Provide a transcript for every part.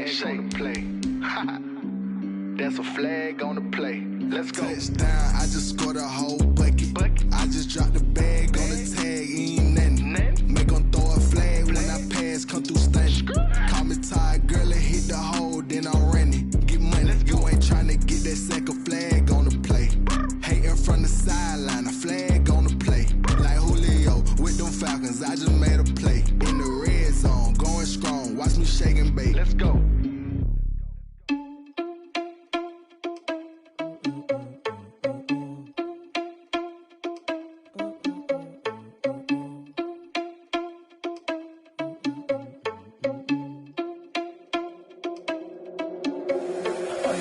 flag on the play. That's a flag on the play. Let's go. Touchdown, I just scored a whole bucket. I just dropped the bag on the tag, ain't nothing. Make 'em throw a flag when I pass, come through stunning. Call me tired, girl, and hit the hole, then I'm running. Get money, you ain't tryna get that second flag on the play. Hating from the sideline, a flag on the play. Like Julio with them Falcons, I just made a play. In the red zone, going strong, watch me shake and bake. Let's go.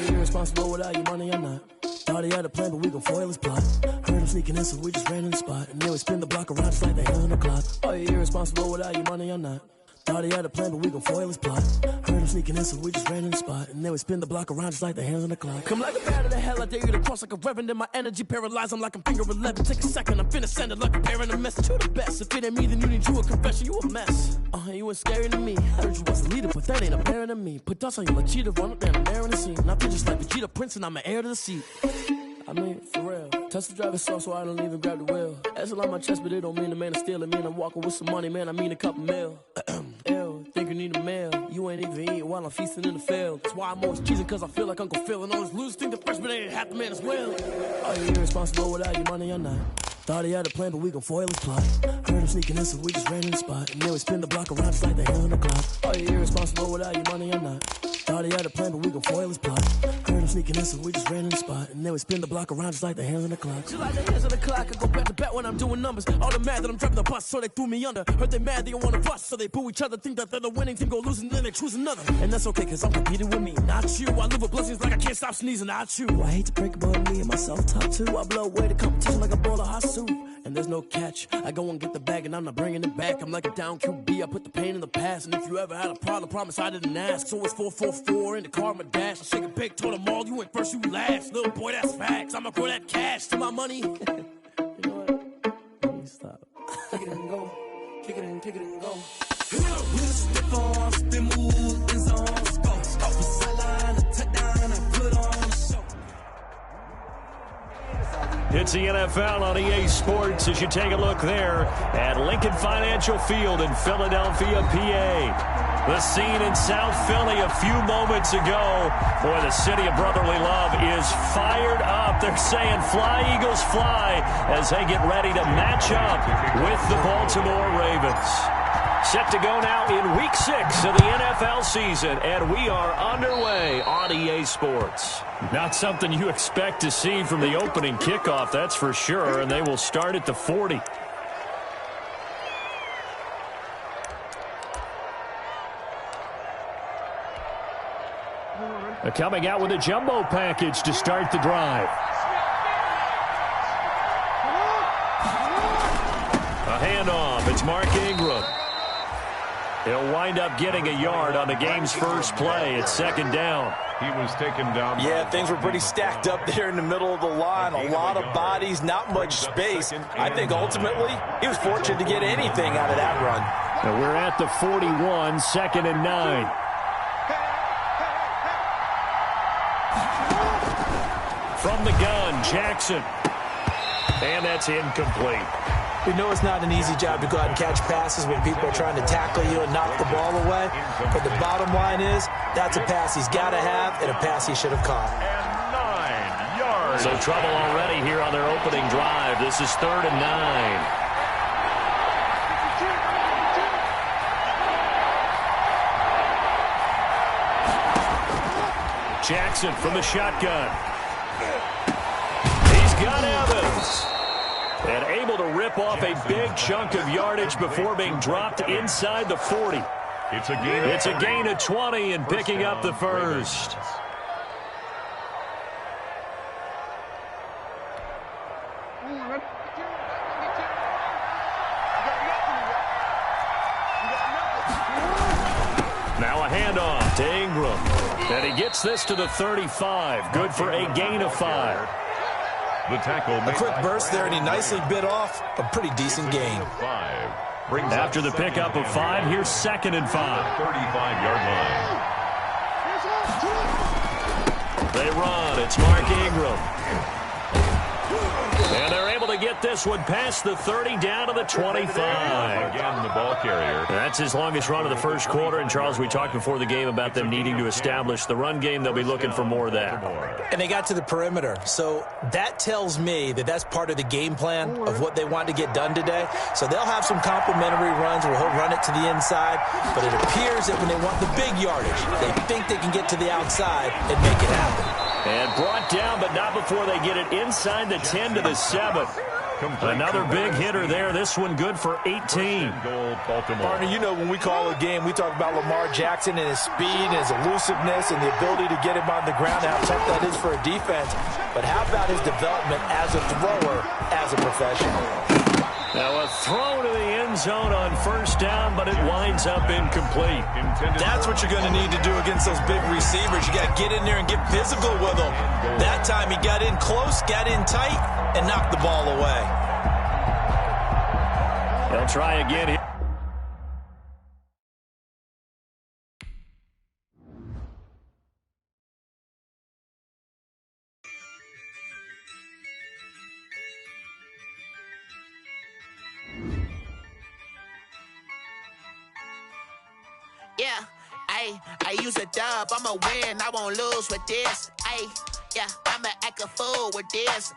Irresponsible without your money or not. Thought he had a plan, but we gon' foil his plot. Heard him sneaking in, so we just ran in the spot. And then we spin the block around just like the hands on the clock. Are you irresponsible without your money or not? Thought he had a plan, but we gon' foil his plot. Heard him sneaking in, so we just ran in the spot. And then we spin the block around just like the hands on the clock. Come like a bat of the hell, I dare you to cross like a reverend. And my energy paralyzed, I'm like I'm finger 11. Take a second, I'm finna send it like a parent a message. You the best, if it ain't me, then you need you a confession. You a mess, you ain't scary to me. Heard you was a leader, but that ain't apparent to me. Put dust on you like cheetah, run up there, I'm airing the scene. And I feel just like Vegeta Prince, and I'm an heir to the seat. I mean, for real. Touch the driver's soft, so I don't even grab the wheel. That's on my chest, but it don't mean the man is stealing. Mean I'm walking with some money, man, I mean a couple mil. Ew, think you need a meal. You ain't even eating while I'm feasting in the field. That's why I'm always cheesing, cause I feel like Uncle Phil. And all this losers think the freshman ain't half the man as well. Are you irresponsible without your money or not? Thought he had a plan, but we gon' foil his plot. Heard him sneaking in, so we just ran in the spot. And then we spin the block around just like the hands on the clock. Are you irresponsible without your money or not? Thought he had a plan, but we gon' foil his plot. Heard him sneaking in, so we just ran in the spot. And then we spin the block around just like the hands on the clock. Just like the hands on the clock, I go back to back when I'm doing numbers. All the mad that I'm driving the bus, so they threw me under. Heard they mad, they don't wanna bust, so they boo each other. Think that they're the winning team, go losing, then they choose another. And that's okay, cause I'm competing with me, not you. I live with blessings like I can't stop sneezing, not you. I hate to break it, but me and myself top two. I blow away the competition like a bowl of hot soup. And there's no catch. I go and get the bag and I'm not bringing it back. I'm like a down QB, I put the pain in the past. And if you ever had a problem, promise I didn't ask. So it's 4-4-4 in the car, my dash. I shake a big, told them all, you went first, you last. Little boy, that's facts. I'ma grow that cash to my money. You know what? Let me stop. Kick it and go. Kick it and go. Stiff on, spin move, in zone, scope. Sideline, a touchdown, I put on the show. It's the NFL on EA Sports as you take a look there at Lincoln Financial Field in Philadelphia, PA. The scene in South Philly a few moments ago. Boy, the city of brotherly love is fired up. They're saying fly, Eagles, fly as they get ready to match up with the Baltimore Ravens. Set to go now in Week 6 of the NFL season, and we are underway on EA Sports. Not something you expect to see from the opening kickoff, that's for sure, and they will start at the 40. They're coming out with a jumbo package to start the drive. A handoff, it's Mark Ingram. He'll wind up getting a yard on the game's first play. It's second down. He was taken down. Yeah, things were pretty stacked up there in the middle of the line. A lot of bodies, not much space. I think ultimately he was fortunate to get anything out of that run. Now we're at the 41, second and 9. From the gun, Jackson. And that's incomplete. We know it's not an easy job to go out and catch passes when people are trying to tackle you and knock the ball away. But the bottom line is, that's a pass he's got to have and a pass he should have caught. And 9 yards. So trouble already here on their opening drive. This is 3rd and 9. Jackson from the shotgun. He's got Evans. And able to rip off a big chunk of yardage before being dropped inside the 40. It's a gain of 20 and picking up the first. Now a handoff to Ingram. And he gets this to the 35. Good for a gain of 5. The tackle. A quick burst there, and he nicely bit off a pretty decent gain. After the pickup of 5, here's 2nd and 5. 35-yard line. They run. It's Mark Ingram. And they're able to get this one past the 30 down to the 25. Again, the ball carrier. That's his longest run of the first quarter. And, Charles, we talked before the game about them needing to establish the run game. They'll be looking for more of that. And they got to the perimeter. So that tells me that that's part of the game plan of what they want to get done today. So they'll have some complimentary runs where he'll run it to the inside. But it appears that when they want the big yardage, they think they can get to the outside and make it happen. And brought down, but not before they get it inside the 10 to the 7. Another big hitter there. This one good for 18. Partner, you know when we call a game, we talk about Lamar Jackson and his speed and his elusiveness and the ability to get him on the ground and how tough that is for a defense. But how about his development as a thrower, as a professional? Now a throw to the end zone on first down, but it winds up incomplete. That's what you're going to need to do against those big receivers. You got to get in there and get physical with them. That time he got in close, got in tight, and knocked the ball away. They'll try again here. Yeah, I use a dub, I'ma win, I won't lose with this. Yeah, I'ma act a fool with this.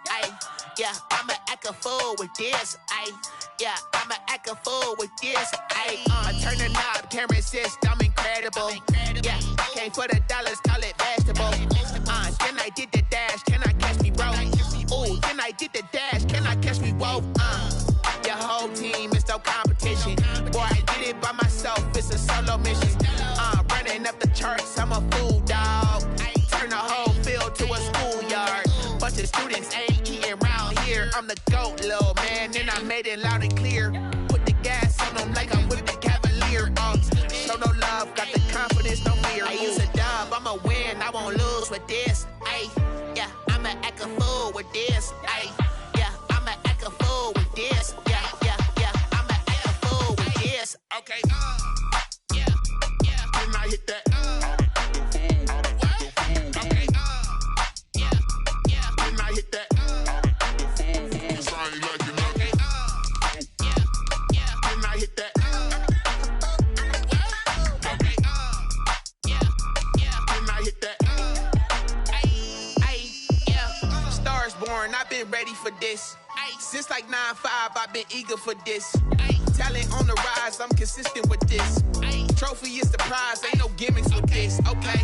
Yeah, I'ma act a fool with this. Yeah, I'ma act a fool with this. I turn the knob, camera assist, I'm incredible. Yeah, came for the dollars, call it vegetable. Then I did the dash, can I catch me, bro? Ooh, then I did the dash, can I catch me, whoa? Your whole team is no competition. Boy, I did it by myself, it's a solo mission. Running up the charts, I'm a fool, dog. Turn the whole field to a schoolyard. Bunch of students ain't eating round here. I'm the GOAT, little man, and I made it loud and clear. Put the gas on them like I'm with the Cavalier. Show no love, got the confidence, no fear. I use a dub, I'ma win, I won't lose with this. Yeah, I'ma act a fool with this. Yeah, I'ma act a fool with this. Yeah, I'ma act a fool with this. Okay, yeah, can I hit that? Okay, yeah, can I hit that? Cause I ain't like it, okay, yeah, can I hit that? Okay, yeah, can I hit that? Yeah, Stars born, I've been ready for this. Since like 9-5, I've been eager for this. Talent on the rise, I'm consistent with this. Trophy is the prize, ain't no gimmicks with this. Okay,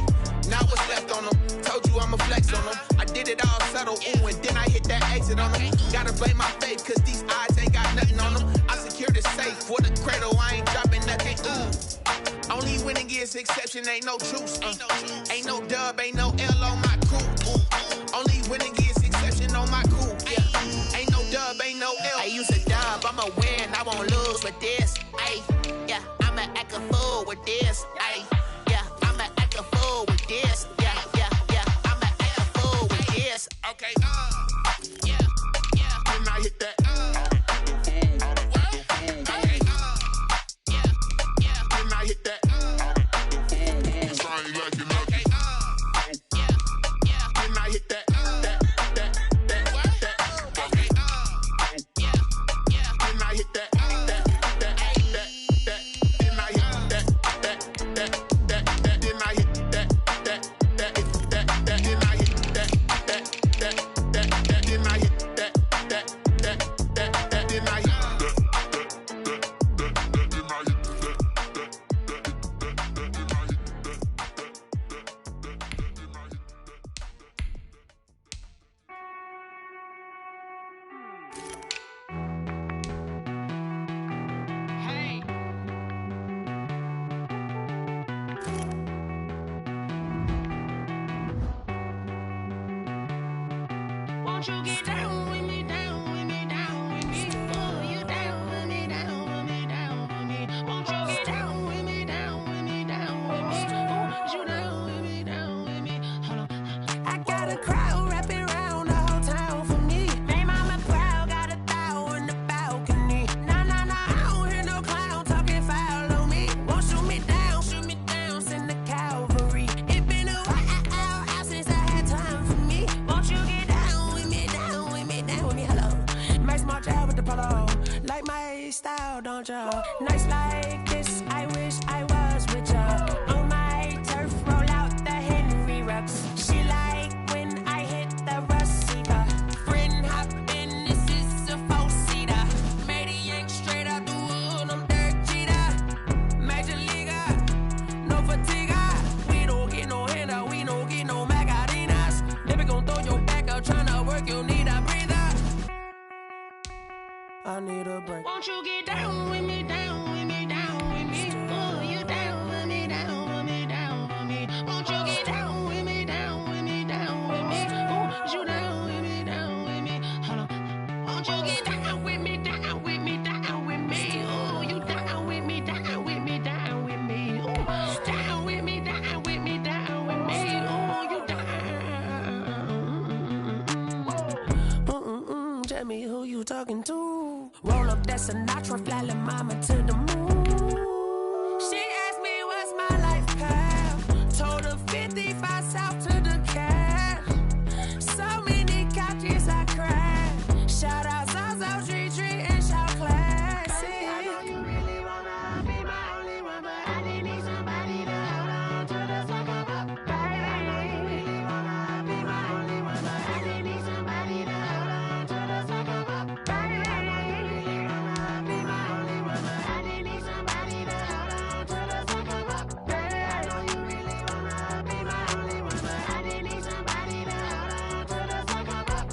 now what's left on them? Told you I'ma flex on them. I did it all subtle, ooh, and then I hit that exit on them. Gotta blame my faith, cause these eyes ain't got nothing on them. I secure the safe for the cradle, I ain't dropping nothing, ooh. Only winning is exception, ain't no truce. Ain't no dub, ain't no L on my crew. Only winning is exception on my crew. Yeah, ain't no dub, ain't no L. I use a dub, I'ma win, I won't lose with this. Yeah, I'ma act a fool with this. Yeah, I'ma act a fool with this. Yeah, I'ma act a fool with this. Okay, yeah, can I hit that? Okay, yeah, can I hit that? Cause I ain't like it, okay, yeah, can I hit that? Okay, yeah, can I hit that? Won't you get down with me, down with me, down with me? Oh, you down with me, down with me, down with me. Won't you get down with me, down with me, down with me? Oh, you down with me, down with me? Hold on. I got a crowd wrapping around the whole town for me. They mama proud, got a thou in the balcony. Nah, I don't hear no clown talking foul on me. Won't shoot me down, send the cavalry. It been a while since I had time ya. Nights like this, I wish I was with ya. On my turf, roll out the Henry Rux. She like when I hit the receiver. Friend hop in, this is a four-seater. Made a yank straight out the wood, I'm Derek Jeter. Major leaguer, no fatigue. We don't get no handout, we don't get no Magarinas. Never gon' throw your back out, tryna work, you need a breather. I need a break. Won't you get down with me, down with me, down with me? Oh, you down with me, down with me, down with me. Won't you get down with me, down with me, down with me? Oh, you down with me, down with me. Hold on. Won't you get down with me, down with me, down with me? Oh, you down with me, down with me, down with me. Oh, down with me, down with me, down with me. Oh, you down. Tell me who you talking to. Roll up that Sinatra, fly la mama to the moon. She asked me what's my life path. Told her 55 south to the cash. So many couches I crashed. Shout out South Street and shout classic. I know you really wanna be my only one, but I didn't need somebody to hold on to the sucker up. Baby, you really wanna be my only one, but I didn't need somebody to hold on to the sucker up. Baby, I know you really wanna be my only one, but I didn't need somebody to hold on to the sucker up. Baby, I know you really wanna be my only one, but I didn't need somebody to hold on to the sucker up.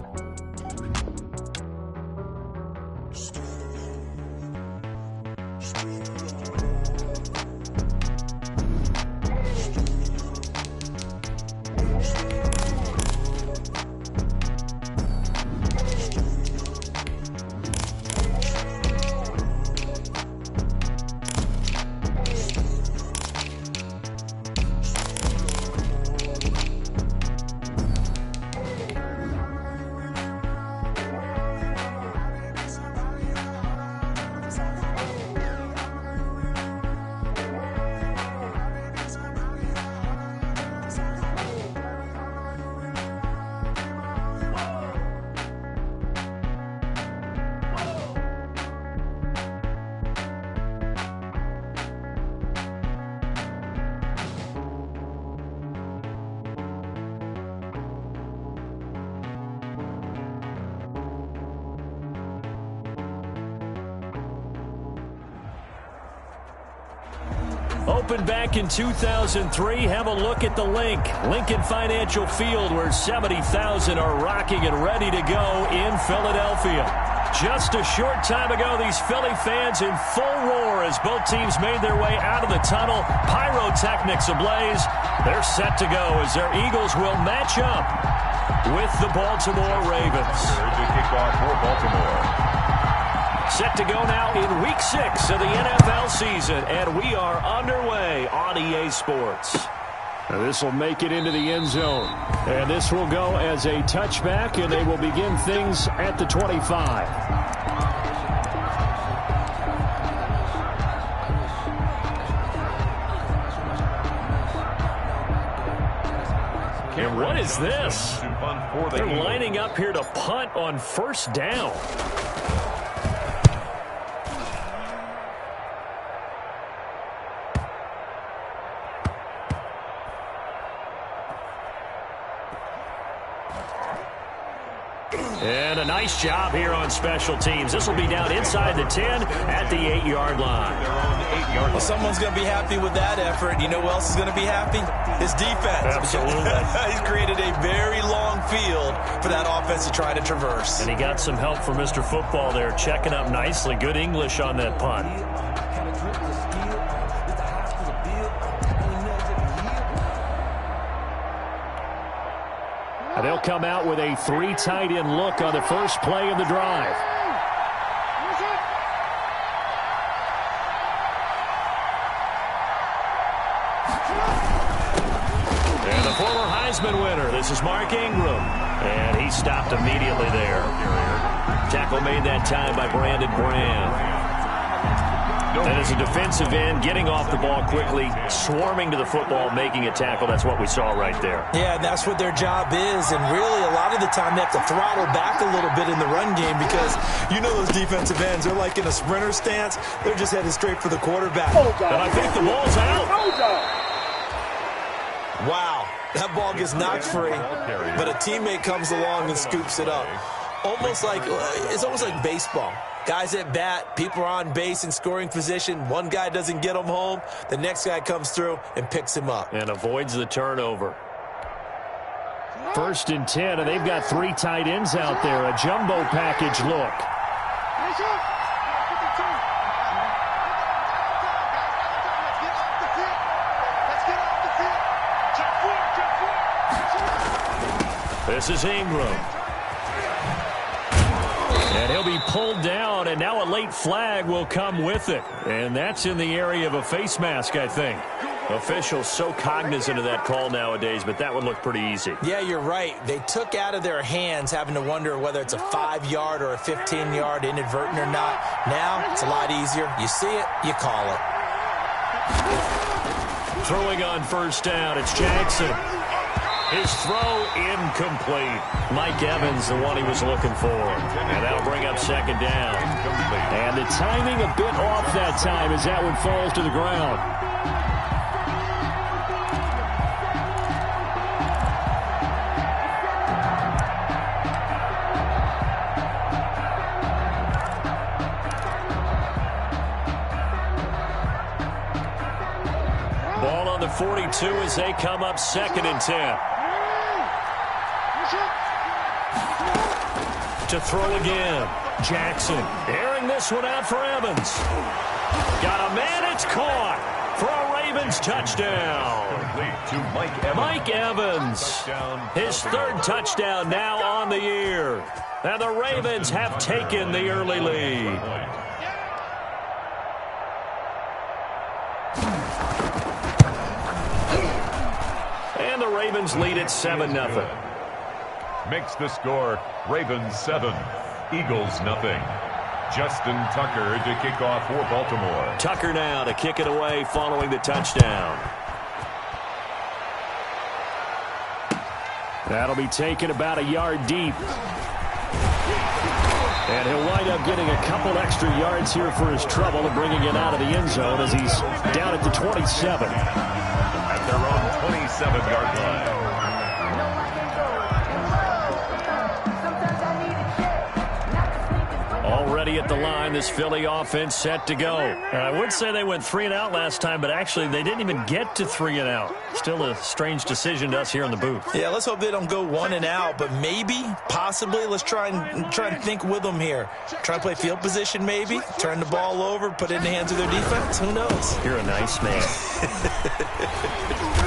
Opened back in 2003. Have a look at the Lincoln Financial Field, where 70,000 are rocking and ready to go in Philadelphia. Just a short time ago, these Philly fans in full roar as both teams made their way out of the tunnel. Pyrotechnics ablaze. They're set to go as their Eagles will match up with the Baltimore Ravens. The kickoff for Baltimore. Set to go now in Week 6 of the NFL season, and we are underway on EA Sports. This will make it into the end zone, and this will go as a touchback, and they will begin things at the 25. And what is this? They're lining up here to punt on first down. And a nice job here on special teams. This will be down inside the 10 at the 8-yard line. Well, someone's going to be happy with that effort. You know who else is going to be happy? His defense. Absolutely. He's created a very long field for that offense to try to traverse. And he got some help from Mr. Football there, checking up nicely. Good English on that punt. They'll come out with a 3 tight end look on the first play of the drive. And the former Heisman winner, this is Mark Ingram. And he stopped immediately there. Tackle made that time by Brandon Graham. And as a defensive end, getting off the ball quickly, swarming to the football, making a tackle, that's what we saw right there. Yeah, and that's what their job is. And really, a lot of the time, they have to throttle back a little bit in the run game because you know those defensive ends, they're like in a sprinter stance. They're just headed straight for the quarterback. And I think the ball's out. Wow, that ball gets knocked free, but a teammate comes along and scoops it up. It's almost like baseball. Guys at bat, people are on base in scoring position. One guy doesn't get him home. The next guy comes through and picks him up. And avoids the turnover. 1st and 10, and they've got 3 tight ends out there. A jumbo package look. This is Ingram. And he'll be pulled down, and now a late flag will come with it. And that's in the area of a face mask, I think. Officials so cognizant of that call nowadays, but that would look pretty easy. Yeah, you're right. They took out of their hands having to wonder whether it's a 5-yard or a 15-yard inadvertent or not. Now, it's a lot easier. You see it, you call it. Throwing on 1st down, it's Jackson. His throw incomplete. Mike Evans, the one he was looking for. And that'll bring up 2nd down. And the timing a bit off that time as that one falls to the ground. Ball on the 42 as they come up 2nd and 10. To throw again. Jackson airing this one out for Evans. Got a man, it's caught for a Ravens touchdown. Mike Evans, his 3rd touchdown now on the year. And the Ravens have taken the early lead. And the Ravens lead at 7-0. Makes the score Ravens 7, Eagles nothing. Justin Tucker to kick off for Baltimore. Tucker now to kick it away following the touchdown. That'll be taken about a yard deep. And he'll wind up getting a couple extra yards here for his trouble and bringing it out of the end zone as he's down at the 27. At their own 27-yard line. Already at the line, this Philly offense set to go. I would say they went 3 and out last time, but actually they didn't even get to 3 and out. Still a strange decision to us here in the booth. Yeah, let's hope they don't go 1 and out, but maybe, possibly, let's try and think with them here. Try and play field position maybe, turn the ball over, put it in the hands of their defense. Who knows? You're a nice man.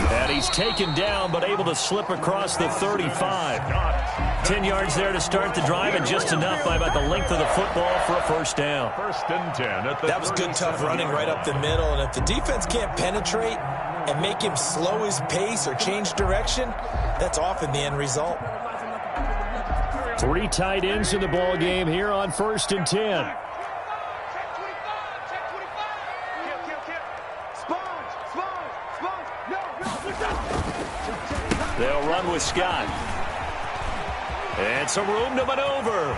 And he's taken down, but able to slip across the 35. 10 yards there to start the drive, and just enough by about the length of the football for a 1st down. 1st and 10 at the That was good, tough running right up the middle, and if the defense can't penetrate and make him slow his pace or change direction, that's often the end result. 3 tight ends in the ball game here on 1st and 10. They'll run with Scott. And some room to maneuver.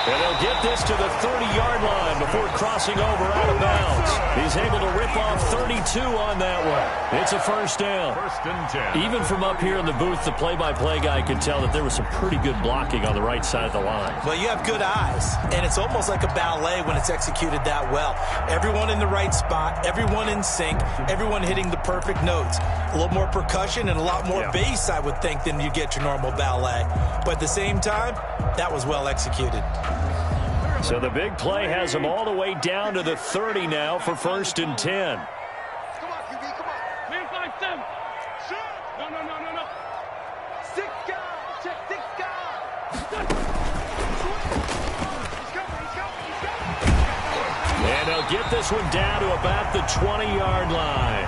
And they'll get this to the 30-yard line before crossing over out of bounds. He's able to rip off 32 on that one. It's a 1st down. 1st and 10. Even from up here in the booth, the play-by-play guy could tell that there was some pretty good blocking on the right side of the line. Well, you have good eyes, and it's almost like a ballet when it's executed that well. Everyone in the right spot, everyone in sync, everyone hitting the perfect notes. A little more percussion and a lot more bass, I would think, than you get your normal ballet. But at the same time, that was well executed. So the big play has them all the way down to the 30 now for 1st and 10. Come on, QB, come on. Man, 5-7. No. 6 guys. Check 6 guys. And they'll get this one down to about the 20-yard line.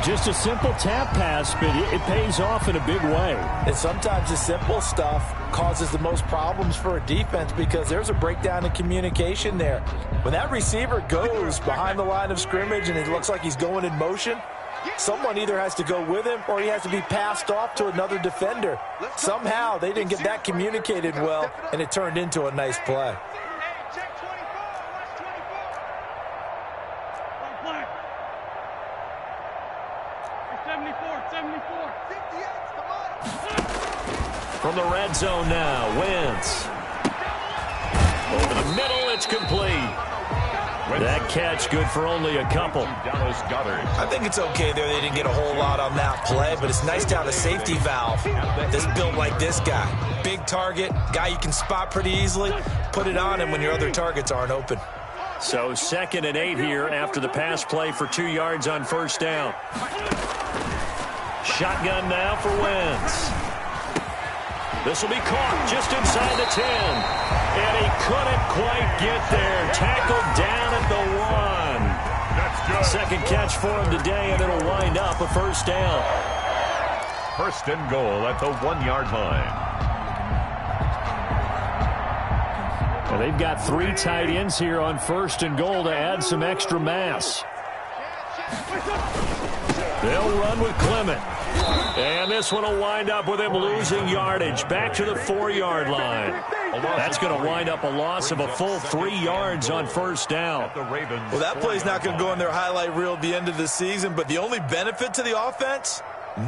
Just a simple tap pass, but it pays off in a big way. And sometimes the simple stuff causes the most problems for a defense because there's a breakdown in communication there. When that receiver goes behind the line of scrimmage and it looks like he's going in motion, someone either has to go with him or he has to be passed off to another defender. Somehow they didn't get that communicated well, and it turned into a nice play. From the red zone now, Wentz. Over the middle, it's complete. That catch good for only a couple. I think it's okay there. They didn't get a whole lot on that play, but it's nice to have a safety valve that's built like this guy. Big target, guy you can spot pretty easily. Put it on him when your other targets aren't open. So 2nd and 8 here after the pass play for 2 yards on first down. Shotgun now for Wentz. This will be caught just inside the 10. And he couldn't quite get there. Tackled down at the 1. Second catch for him today, and it'll wind up a first down. First and goal at the 1-yard line. Well, they've got 3 tight ends here on first and goal to add some extra mass. They'll run with Clement. And this one will wind up with him losing yardage. Back to the 4-yard line. That's going to wind up a loss of a full 3 yards on first down. Well, that play's not going to go in their highlight reel at the end of the season, but the only benefit to the offense,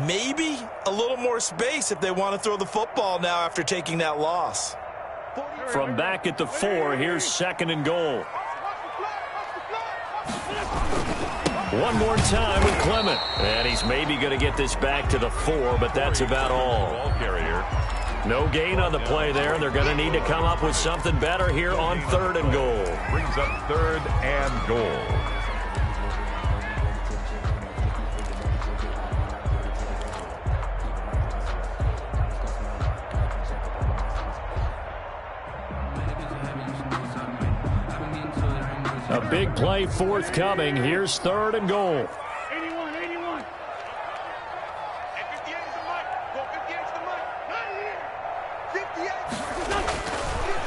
maybe a little more space if they want to throw the football now after taking that loss. From back at the 4, here's 2nd and goal. One more time with Clement. And he's maybe going to get this back to the 4, but that's about all. No gain on the play there. They're going to need to come up with something better here on 3rd and goal. Brings up 3rd and goal. A big play forthcoming. Here's 3rd and goal. 81.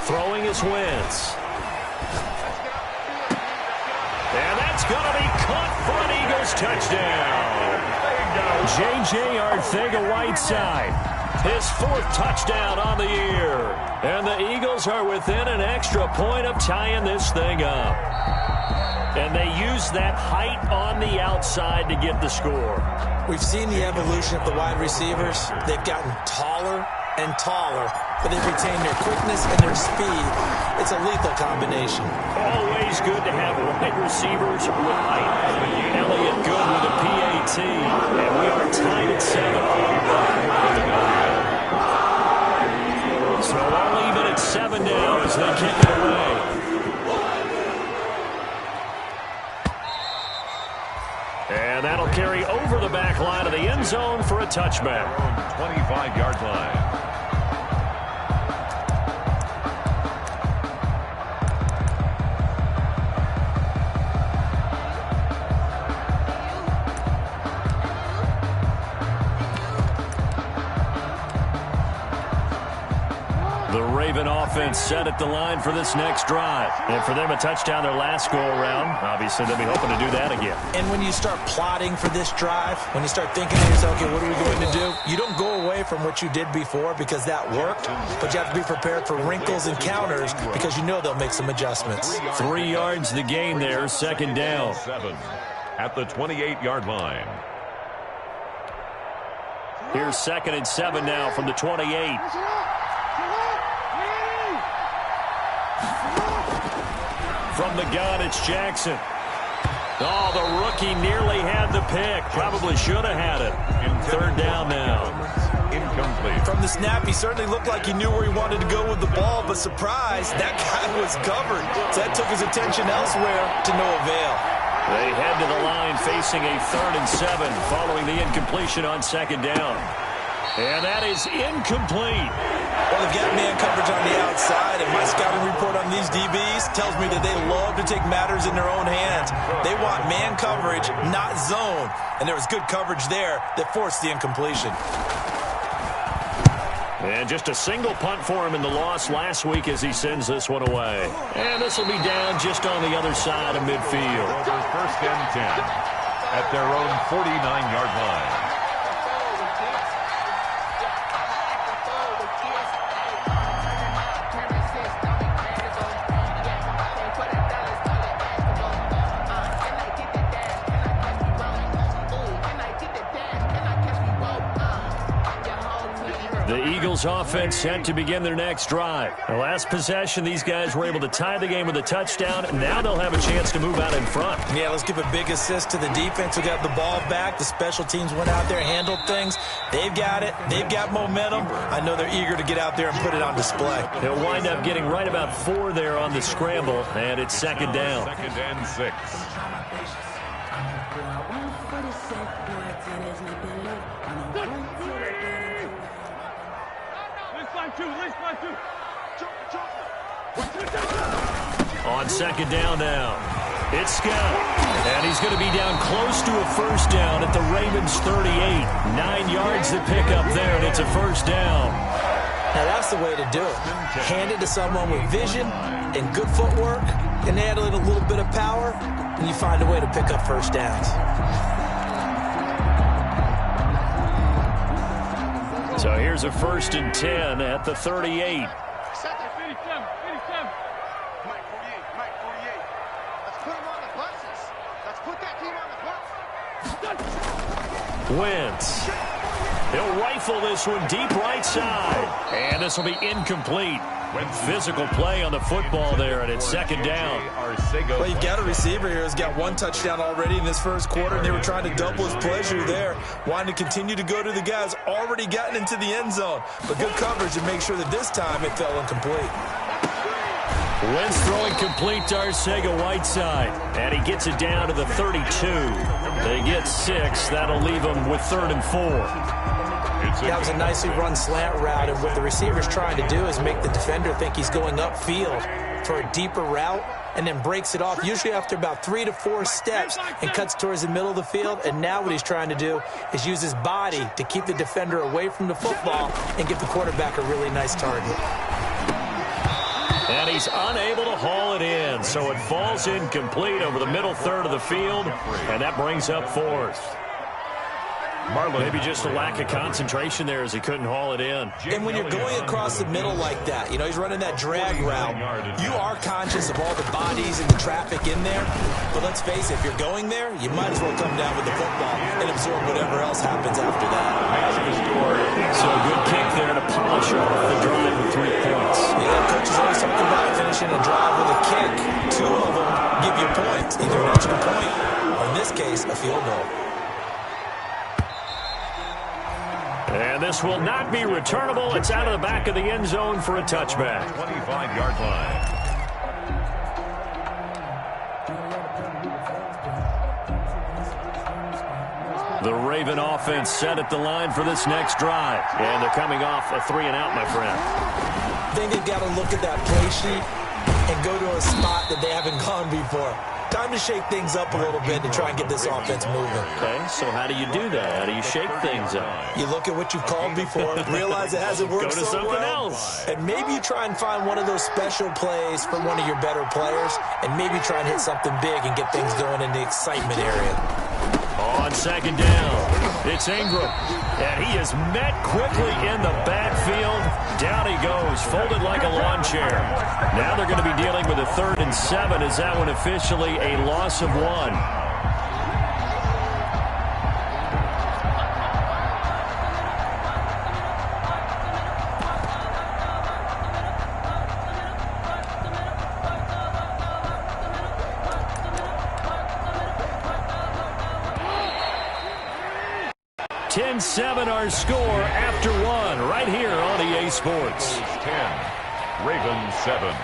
Throwing is Wentz. And that's going to be caught for an Eagles touchdown. J.J. Arcega-Whiteside. His 4th touchdown on the year. And the Eagles are within an extra point of tying this thing up. And they use that height on the outside to get the score. We've seen the evolution of the wide receivers. They've gotten taller and taller, but they've retained their quickness and their speed. It's a lethal combination. Always good to have wide receivers with height. Elliott good with a PAT. And we are tied at 7. So all even at 7 now as they kick it away. And that'll carry over the back line of the end zone for a touchback. 25-yard line. The Raven offense set at the line for this next drive. And for them, a touchdown their last go-around. Obviously, they'll be hoping to do that again. And when you start plotting for this drive, when you start thinking to yourself, okay, what are we going to do? You don't go away from what you did before because that worked, but you have to be prepared for wrinkles and counters because you know they'll make some adjustments. 3 yards the gain there, 2nd down. 7 at the 28-yard line. Here's 2nd and 7 now from the 28. From the gun, it's Jackson. Oh, the rookie nearly had the pick. Probably should have had it. 3rd down now. Incomplete. From the snap, he certainly looked like he knew where he wanted to go with the ball, but surprise, that guy was covered. So that took his attention elsewhere to no avail. They head to the line facing a 3rd and 7 following the incompletion on 2nd down. And that is incomplete. Well, they've got man coverage on the outside, and my scouting report on these DBs tells me that they love to take matters in their own hands. They want man coverage, not zone. And there was good coverage there that forced the incompletion. And just a single punt for him in the loss last week as he sends this one away. And this will be down just on the other side of midfield. First and 10 at their own 49-yard line. The Eagles offense set to begin their next drive. The last possession, these guys were able to tie the game with a touchdown. Now they'll have a chance to move out in front. Yeah, let's give a big assist to the defense who got the ball back. The special teams went out there, handled things. They've got it. They've got momentum. I know they're eager to get out there and put it on display. They'll wind up getting right about 4 there on the scramble, and it's second down. Second and 6. On second down now, it's Scott. And he's going to be down close to a first down at the Ravens 38. 9 yards to pick up there, and it's a first down. Now, that's the way to do it. Hand it to someone with vision and good footwork, and add in a little bit of power, and you find a way to pick up first downs. So here's a first and 10 at the 38. Wentz. He'll rifle this one deep right side. And this will be incomplete. Physical play on the football there, and it's second down. Well, you've got a receiver here who's got 1 touchdown already in this first quarter, and they were trying to double his pleasure there, wanting to continue to go to the guys already gotten into the end zone. But good coverage to make sure that this time it fell incomplete. Wentz throwing complete to Arcega-Whiteside, and he gets it down to the 32. They get 6. That'll leave them with 3rd and 4. That was a nicely run slant route, and what the receiver's trying to do is make the defender think he's going upfield for a deeper route, and then breaks it off, usually after about 3 to 4 steps, and cuts towards the middle of the field. And now what he's trying to do is use his body to keep the defender away from the football and give the quarterback a really nice target. And he's unable to haul it in, so it falls incomplete over the middle third of the field, and that brings up 4th. Maybe just a lack of concentration there as he couldn't haul it in. And when you're going across the middle like that, you know, he's running that drag route, you are conscious of all the bodies and the traffic in there. But let's face it, if you're going there, you might as well come down with the football and absorb whatever else happens after that. So a good kick there to polish off the drive with 3 points. Yeah, coaches always talk about finishing a drive with a kick. 2 of them give you points, either an extra point or, in this case, a field goal. And this will not be returnable. It's out of the back of the end zone for a touchback. 25-yard line. The Raven offense set at the line for this next drive. And they're coming off a 3-and-out, my friend. I think they've got to look at that play sheet and go to a spot that they haven't gone before. Time to shake things up a little bit to try and get this offense moving. Okay, so how do you do that? How do you shake things up? You look at what you've called before, realize it hasn't worked Go to so something well, else. and maybe you try and find one of those special plays from one of your better players, and maybe try and hit something big and get things going in the excitement area. On second down, it's Ingram, and he is met quickly in the backfield. Down he goes, folded like a lawn chair. Now they're going to be dealing with a 3rd and 7. Is that one officially a loss of 1? $10-7 our score after 1 right here on EA Sports. 10, Ravens 7.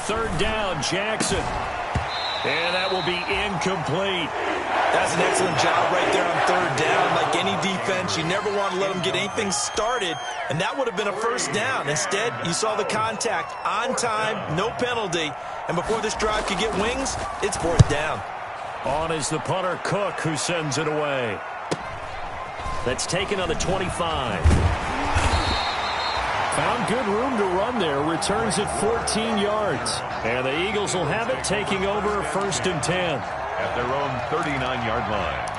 third down. Jackson. And that will be incomplete. That's an excellent job right there on third down. Like any defense, you never want to let them get anything started, and that would have been a first down. Instead, you saw the contact on time, no penalty, and before this drive could get wings, it's fourth down. On is the punter, Cook, who sends it away. That's taken on the 25. Found good room to run there. Returns it 14 yards. And the Eagles will have it, taking over 1st and 10. At their own 39-yard line.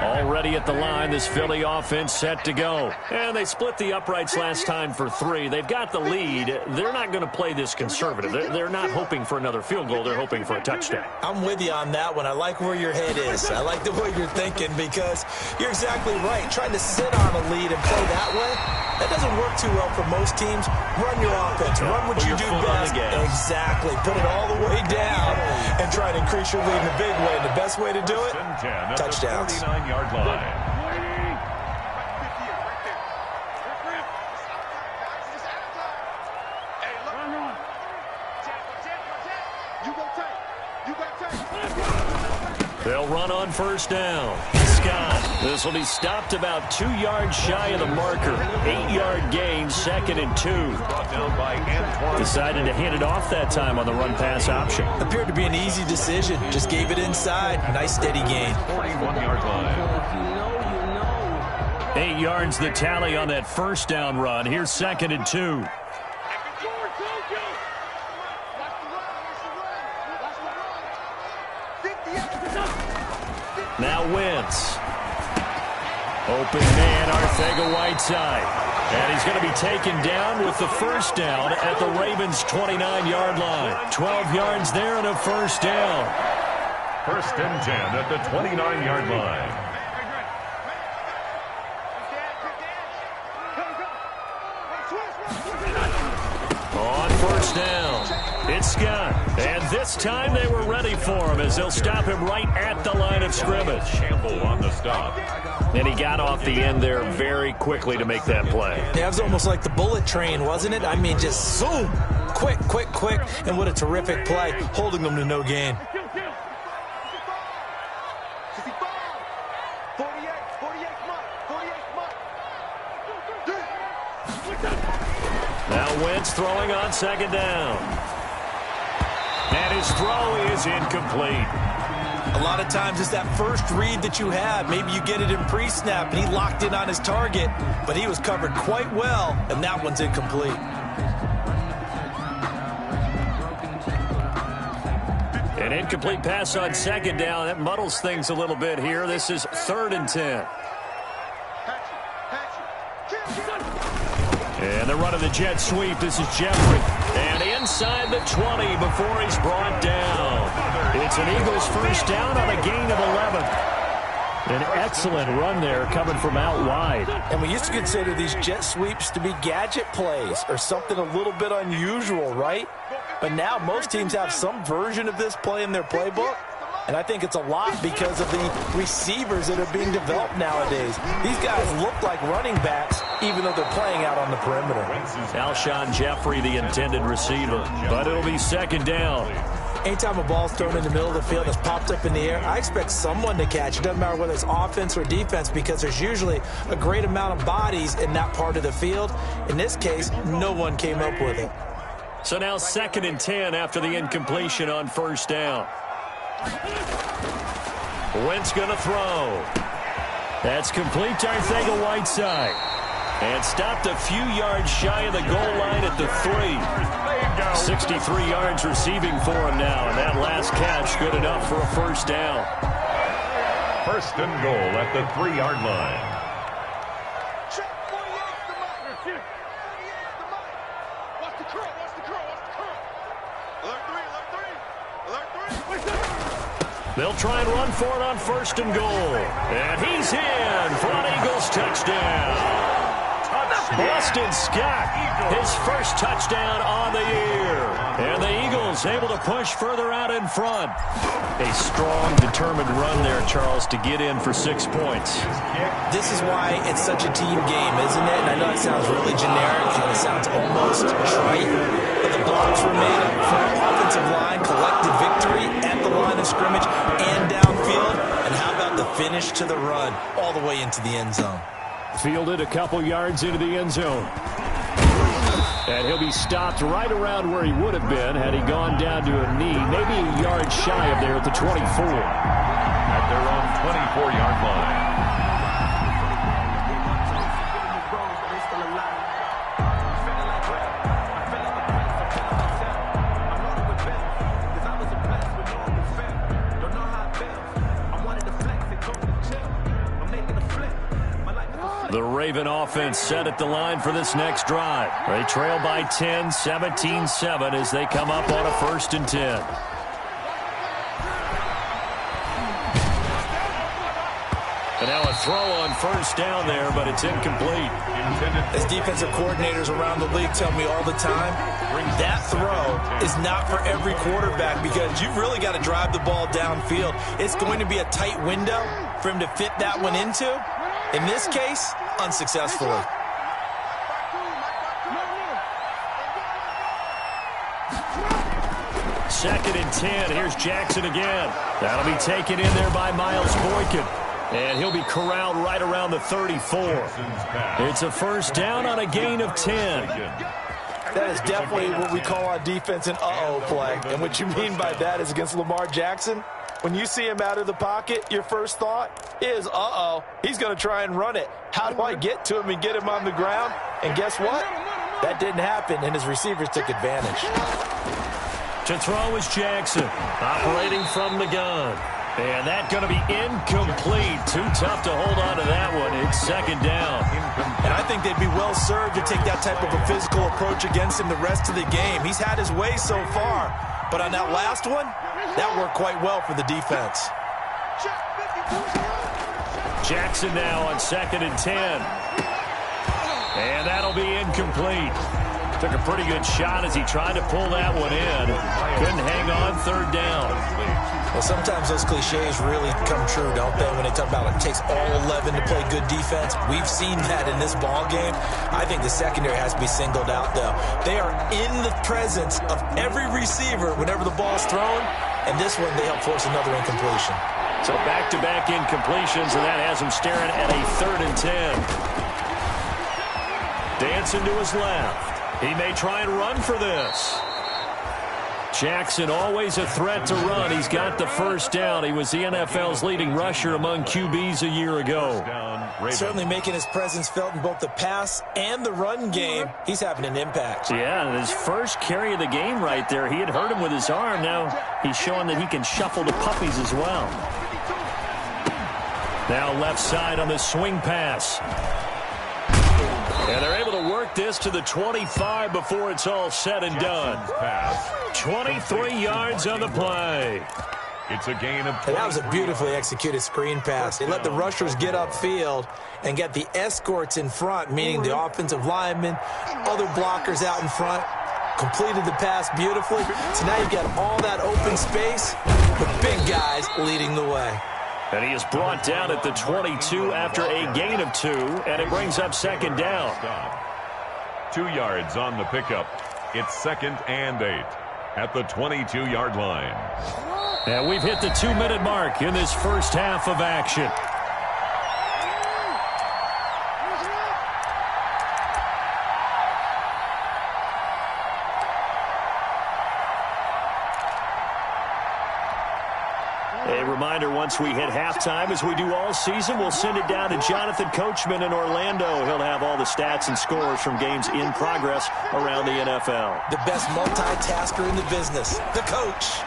Already at the line, this Philly offense set to go. And they split the uprights last time for 3. They've got the lead. They're not going to play this conservative. They're not hoping for another field goal. They're hoping for a touchdown. I'm with you on that one. I like where your head is. I like the way you're thinking because you're exactly right. Trying to sit on a lead and play that way, that doesn't work too well for most teams. Run your offense. Run what you do best. Exactly. Put it all the way down and try to increase your lead in a big way. And the best way to do it, touchdowns. 49-yard line. They'll run on first down. Scott. This will be stopped about 2 yards shy of the marker. 8-yard gain, 2nd and 2. Brought down by Antoine. Decided to hand it off that time on the run-pass option. Appeared to be an easy decision. Just gave it inside. Nice steady gain. 41-yard line. 8 yards the tally on that first down run. Here's 2nd and 2. Now Wentz. Open man, Arcega-Whiteside. And he's going to be taken down with the first down at the Ravens' 29-yard line. 12 yards there and a first down. 1st and 10 at the 29-yard line. On first down, it's Scott. And this time they were ready for him as they'll stop him right at the line of scrimmage. Campbell on the stop. And he got off the end there very quickly to make that play. Yeah, it was almost like the bullet train, wasn't it? I mean, just zoom. Quick, quick, quick. And what a terrific play, holding them to no gain. Now Wentz throwing on 2nd down. And his throw is incomplete. A lot of times it's that first read that you have. Maybe you get it in pre-snap and he locked in on his target, but he was covered quite well, and that one's incomplete. An incomplete pass on 2nd down. That muddles things a little bit here. This is 3rd and 10. And they're running the jet sweep. This is Jeffrey. And inside the 20 before he's brought down. It's an Eagles first down on a gain of 11. An excellent run there coming from out wide. And we used to consider these jet sweeps to be gadget plays or something a little bit unusual, right? But now most teams have some version of this play in their playbook. And I think it's a lot because of the receivers that are being developed nowadays. These guys look like running backs, even though they're playing out on the perimeter. Alshon Jeffrey, the intended receiver. But it'll be 2nd down. Anytime a ball's thrown in the middle of the field that's popped up in the air, I expect someone to catch. It doesn't matter whether it's offense or defense because there's usually a great amount of bodies in that part of the field. In this case, no one came up with it. So now 2nd and 10 after the incompletion on first down. Wentz going to throw. That's complete to Arcega-Whiteside. And stopped a few yards shy of the goal line at the 3. 63 yards receiving for him now. And that last catch good enough for a first down. 1st and goal at the 3-yard line. They'll try and run for it on 1st and goal. And he's in for an Eagles touchdown. Boston Scott, his first touchdown on the year. And the Eagles is able to push further out in front. A strong, determined run there, Charles, to get in for 6 points. This is why it's such a team game, isn't it? And I know it sounds really generic and it sounds almost trite, but the blocks were made for an offensive line, collected victory at the line of scrimmage and downfield. And how about the finish to the run all the way into the end zone? Fielded a couple yards into the end zone. And he'll be stopped right around where he would have been had he gone down to a knee, maybe a yard shy of there at the 24. At their own 24-yard line. The Raven offense set at the line for this next drive. They trail by 10, 17-7 as they come up on a 1st and 10. And now a throw on 1st down there, but it's incomplete. As defensive coordinators around the league tell me all the time, that throw is not for every quarterback because you've really got to drive the ball downfield. It's going to be a tight window for him to fit that one into. In this case, unsuccessfully. Second and 10. Here's Jackson again. That'll be taken in there by Miles Boykin. And he'll be corralled right around the 34. It's a 1st down on a gain of 10. That is definitely what we call on defense an uh-oh play. And what you mean by that is against Lamar Jackson, when you see him out of the pocket, your first thought is, uh-oh, he's going to try and run it. How do I get to him and get him on the ground? And guess what? That didn't happen, and his receivers took advantage. To throw is Jackson, operating from the gun. And that's going to be incomplete. Too tough to hold on to that one. It's 2nd down. And I think they'd be well served to take that type of a physical approach against him the rest of the game. He's had his way so far. But on that last one, that worked quite well for the defense. Jackson now on 2nd and 10. And that'll be incomplete. Took a pretty good shot as he tried to pull that one in. Couldn't hang on 3rd down. Well, sometimes those cliches really come true, don't they? When they talk about it takes all 11 to play good defense. We've seen that in this ball game. I think the secondary has to be singled out, though. They are in the presence of every receiver whenever the ball's thrown. And this one, they help force another incompletion. So back-to-back incompletions, and that has him staring at a 3rd and 10. Dancing to his left. He may try and run for this. Jackson always a threat to run. He's got the 1st down. He was the NFL's leading rusher among QBs a year ago. Certainly making his presence felt in both the pass and the run game. He's having an impact. Yeah, and his first carry of the game right there, he had hurt him with his arm. Now he's showing that he can shuffle the puppies as well. Now left side on the swing pass. And they're able to work this to the 25 before it's all said and done. 23 yards on the play. It's a gain of 20. And that was a beautifully executed screen pass. They let the rushers get upfield and get the escorts in front, meaning the offensive linemen, other blockers out in front, completed the pass beautifully. So now you've got all that open space with big guys leading the way. And he is brought down at the 22 after a gain of 2, and it brings up 2nd down. 2 yards on the pickup. It's 2nd and 8 at the 22-yard line. And we've hit the 2-minute mark in this first half of action. A reminder, once we hit halftime, as we do all season, we'll send it down to Jonathan Coachman in Orlando. He'll have all the stats and scores from games in progress around the NFL. The best multitasker in the business, the coach.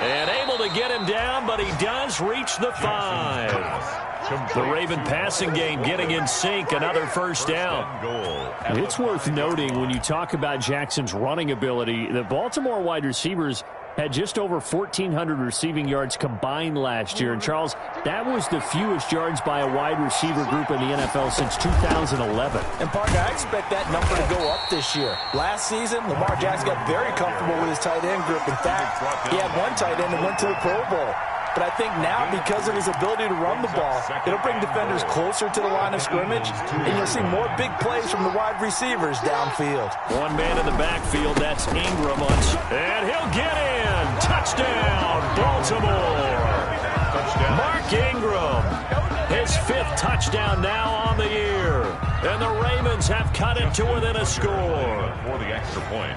And able to get him down, but he does reach the 5. The Raven passing game getting in sync, another 1st down. It's worth noting when you talk about Jackson's running ability, the Baltimore wide receivers had just over 1,400 receiving yards combined last year. And, Charles, that was the fewest yards by a wide receiver group in the NFL since 2011. And, partner, I expect that number to go up this year. Last season, Lamar Jackson got very comfortable with his tight end group. In fact, he had one tight end that went to the Pro Bowl. But I think now, because of his ability to run the ball, it'll bring defenders closer to the line of scrimmage, and you'll see more big plays from the wide receivers downfield. One man in the backfield, that's Ingram. And he'll get in. Touchdown, Baltimore. Touchdown. Mark Ingram, his 5th touchdown now on the year. And the Ravens have cut it to within a score. For the extra point.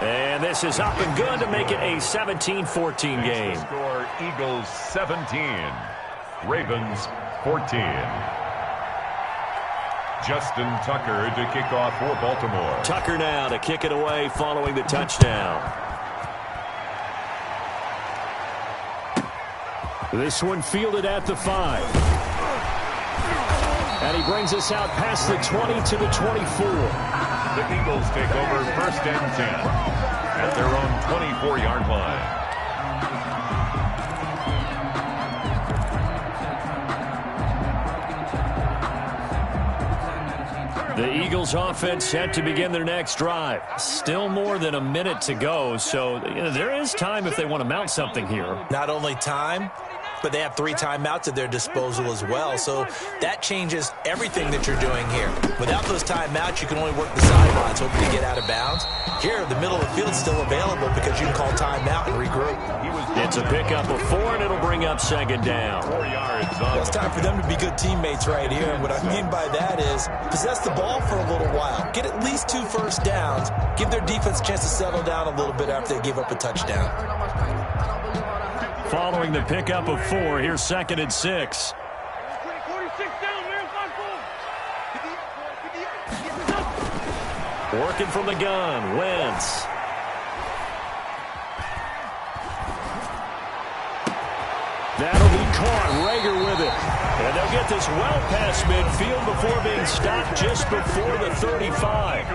And this is up and good to make it a 17-14 game. Score Eagles 17, Ravens 14. Justin Tucker to kick off for Baltimore. Tucker now to kick it away following the touchdown. This one fielded at the 5. And he brings us out past the 20 to the 24. The Eagles take over 1st and 10 at their own 24-yard line. The Eagles offense set to begin their next drive. Still more than a minute to go, so there is time if they want to mount something here. Not only time, but they have 3 timeouts at their disposal as well. So that changes everything that you're doing here. Without those timeouts, you can only work the sidelines, hoping to get out of bounds. Here, the middle of the field is still available because you can call timeout and regroup. It's a pickup of 4, and it'll bring up 2nd down. 4 yards. Well, it's time for them to be good teammates right here. And what I mean by that is possess the ball for a little while. Get at least 2 first downs. Give their defense a chance to settle down a little bit after they give up a touchdown. Following the pickup of 4, here's 2nd and 6. Working from the gun, Wentz. That'll be caught. Rager with it. And they'll get this well past midfield before being stopped just before the 35.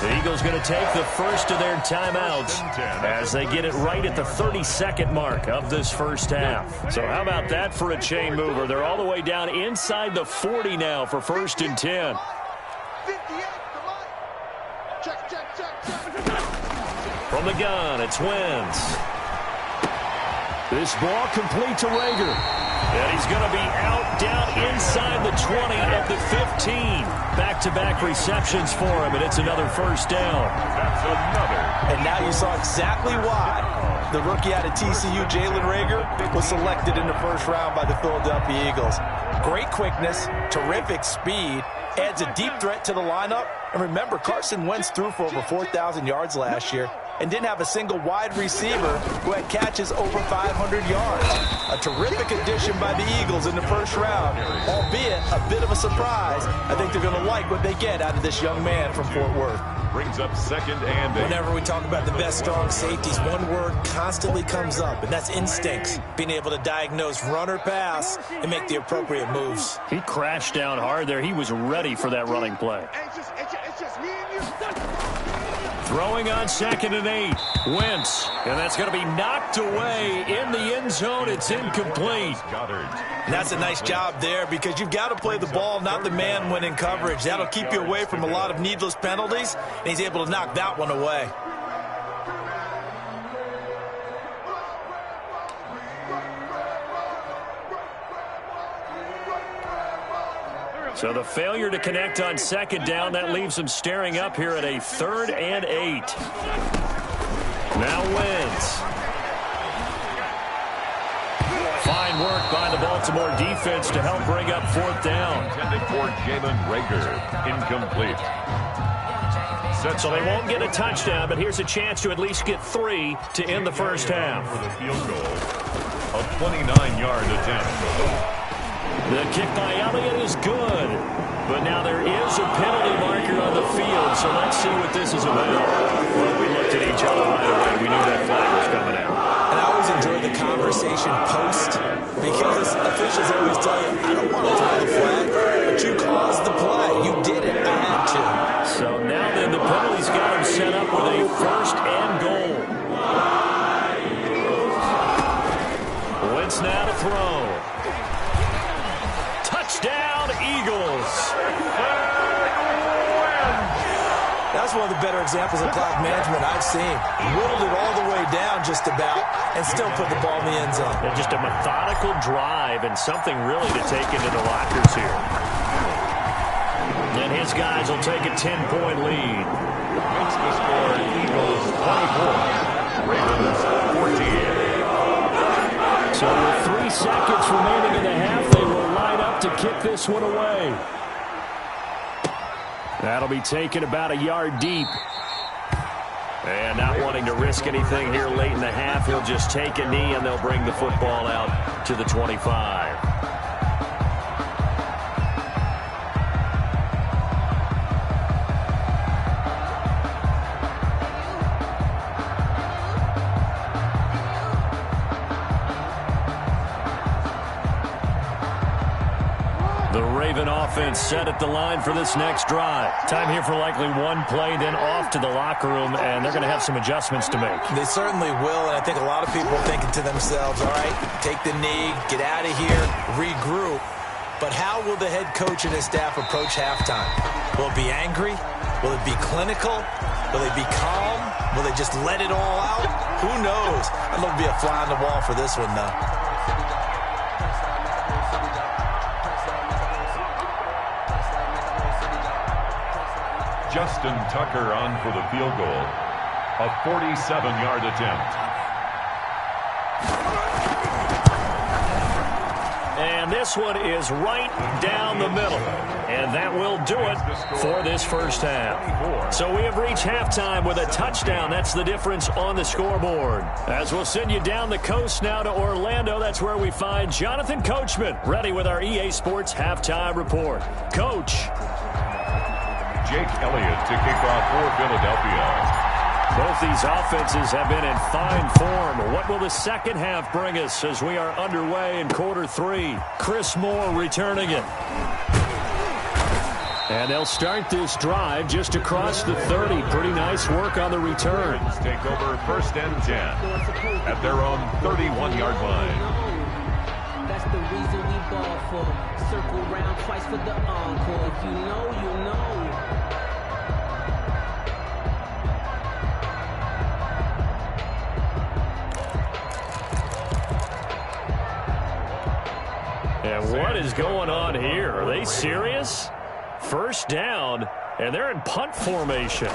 The Eagles going to take the first of their timeouts as they get it right at the 32nd mark of this first half. So how about that for a chain mover? They're all the way down inside the 40 now for 1st and 10. From the gun, it's Wentz. This ball complete to Rager. And he's going to be out down inside the 20 at the 15. Back-to-back receptions for him, and it's another first down. That's another. And now you saw exactly why the rookie out of TCU, Jalen Rager, was selected in the 1st round by the Philadelphia Eagles. Great quickness, terrific speed, adds a deep threat to the lineup. And remember, Carson Wentz threw for over 4,000 yards last year and didn't have a single wide receiver who had catches over 500 yards. A terrific addition by the Eagles in the 1st round, albeit a bit of a surprise. I think they're going to like what they get out of this young man from Fort Worth. Brings up 2nd and 8. Whenever we talk about the best strong safeties, one word constantly comes up, and that's instincts. Being able to diagnose run or pass and make the appropriate moves. He crashed down hard there. He was ready for that running play. Throwing on 2nd and 8. Wentz. And that's going to be knocked away in the end zone. It's incomplete. And that's a nice job there because you've got to play the ball, not the man when in coverage. That'll keep you away from a lot of needless penalties, and he's able to knock that one away. So the failure to connect on 2nd down, that leaves them staring up here at a 3rd and 8. Now Wentz. Fine work by the Baltimore defense to help bring up 4th down. Intended for Jalen Rager. Incomplete. So they won't get a touchdown, but here's a chance to at least get 3 to end the first half. For the field goal, a 29-yard attempt. The kick by Elliott is good. But now there is a penalty marker on the field, so let's see what this is about. Well, we looked at each other right away. We knew that flag was coming out. And I always enjoy the conversation post because officials always tell you, I don't want to throw the flag, but you caused the play. You did it. I had to. one of the better examples of clock management I've seen. Whittled it all the way down just about and still put the ball in the end zone. And just a methodical drive and something really to take into the lockers here. And his guys will take a 10-point lead. Makes the score Eagles 24, Ravens 14. So with 3 seconds remaining in the half, they will line up to kick this one away. That'll be taken about a yard deep. And not wanting to risk anything here late in the half, he'll just take a knee and they'll bring the football out to the 25. The Raven offense set at the line for this next drive. Time here for likely one play, then off to the locker room, and they're going to have some adjustments to make. They certainly will, and I think a lot of people are thinking to themselves, all right, take the knee, get out of here, regroup. But how will the head coach and his staff approach halftime? Will it be angry? Will it be clinical? Will they be calm? Will they just let it all out? Who knows? I'd love to be a fly on the wall for this one, though. Justin Tucker on for the field goal. A 47-yard attempt. And this one is right down the middle. And that will do it for this first half. So we have reached halftime with a touchdown. That's the difference on the scoreboard. As we'll send you down the coast now to Orlando, that's where we find Jonathan Coachman, ready with our EA Sports halftime report. Coach. Jake Elliott to kick off for Philadelphia. Both these offenses have been in fine form. What will the second half bring us as we are underway in quarter 3? Chris Moore returning it. And they'll start this drive just across the 30. Pretty nice work on the return. Take over first and 10 at their own 31-yard line. That's the reason we ball for. Circle round twice for the encore. If you know, you know. And what is going on here? Are they serious? First down, and they're in punt formation.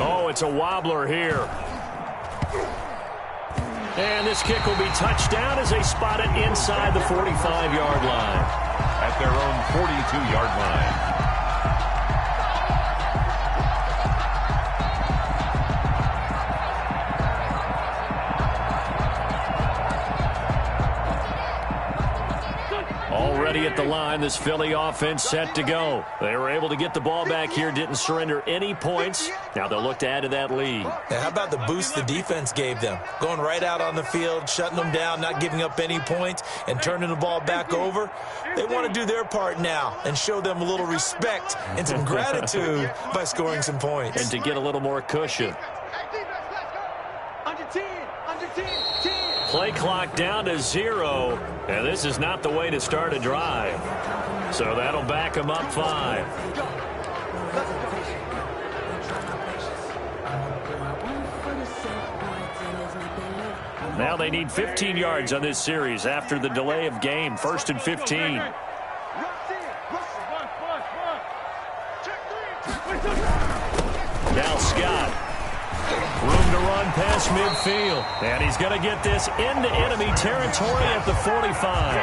Oh, it's a wobbler here. And this kick will be touched down as they spot it inside the 45-yard line. At their own 42-yard line. Already at the line, this Philly offense set to go. They were able to get the ball back here, didn't surrender any points. Now they'll look to add to that lead. How about the boost the defense gave them? Going right out on the field, shutting them down, not giving up any points, and turning the ball back over. They want to do their part now and show them a little respect and some gratitude by scoring some points. And to get a little more cushion. Play clock down to 0, and this is not the way to start a drive. So that'll back them up 5. Now they need 15 yards on this series after the delay of game. 1st and 15. Now Scott. Room to run past midfield. And he's going to get this into enemy territory at the 45.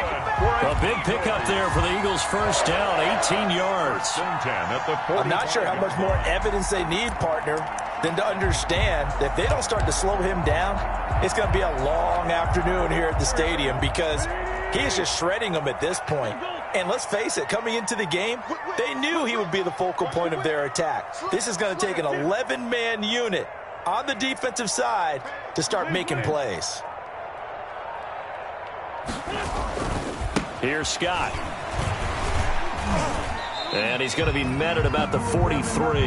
A big pickup there for the Eagles' first down, 18 yards. I'm not sure how much more evidence they need, partner, than to understand that if they don't start to slow him down, it's going to be a long afternoon here at the stadium because he is just shredding them at this point. And let's face it, coming into the game, they knew he would be the focal point of their attack. This is going to take an 11-man unit on the defensive side to start making plays. Here's Scott. And he's going to be met at about the 43.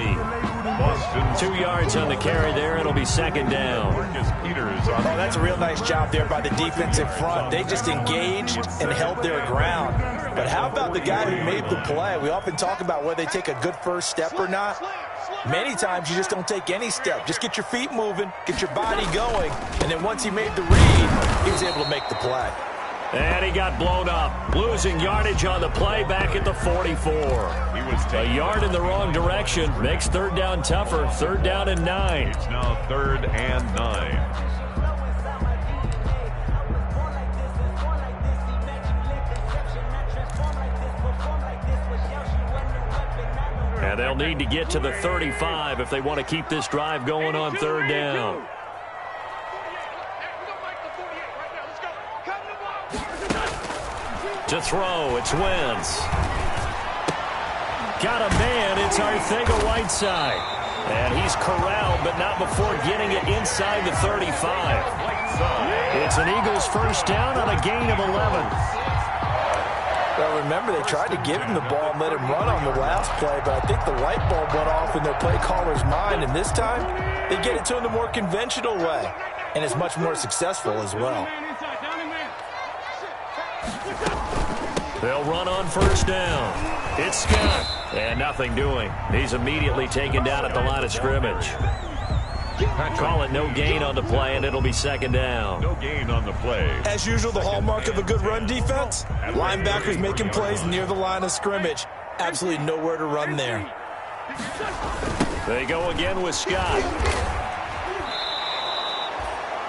2 yards on the carry there. It'll be second down. Oh, that's a real nice job there by the defensive front. They just engaged and held their ground. But how about the guy who made the play? We often talk about whether they take a good first step or not. Many times you just don't take any step. Just get your feet moving, get your body going, and then once he made the read, he was able to make the play. And he got blown up, losing yardage on the play back at the 44. He was A yard in the wrong direction makes third down tougher. 3rd down and 9. It's now 3rd and 9. And they'll need to get to the 35 if they want to keep this drive going on 3rd down. To throw, it's Wentz. Got a man, it's Arcega-Whiteside. And he's corralled, but not before getting it inside the 35. It's an Eagles first down on a gain of 11. Well, remember, they tried to give him the ball and let him run on the last play, but I think the light bulb went off in their play caller's mind, and this time they get it to him the more conventional way, and it's much more successful as well. They'll run on first down. It's Scott. And nothing doing. He's immediately taken down at the line of scrimmage. Call it no gain on the play, and it'll be 2nd down. No gain on the play. As usual, the hallmark of a good run defense, linebackers making plays near the line of scrimmage. Absolutely nowhere to run there. They go again with Scott.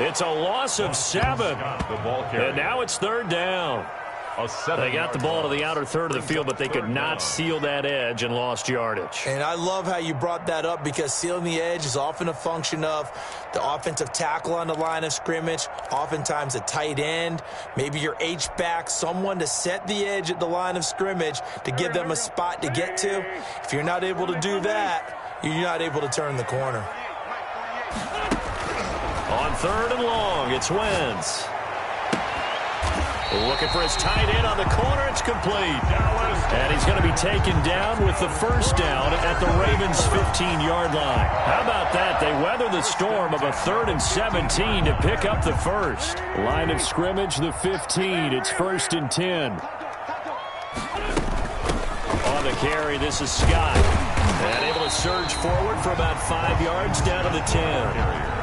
It's a loss of 7. And now it's 3rd down. They got the ball to the outer third of the field, but they could not seal that edge and lost yardage. And I love how you brought that up, because sealing the edge is often a function of the offensive tackle on the line of scrimmage, oftentimes a tight end, maybe your H-back, someone to set the edge at the line of scrimmage to give them a spot to get to. If you're not able to do that, you're not able to turn the corner. On 3rd and long, it's Wentz. Looking for his tight end on the corner. It's complete. And he's going to be taken down with the first down at the Ravens' 15-yard line. How about that? They weather the storm of a 3rd and 17 to pick up the first. Line of scrimmage, the 15. It's 1st and 10. On the carry, this is Scott. And able to surge forward for about 5 yards down to the 10.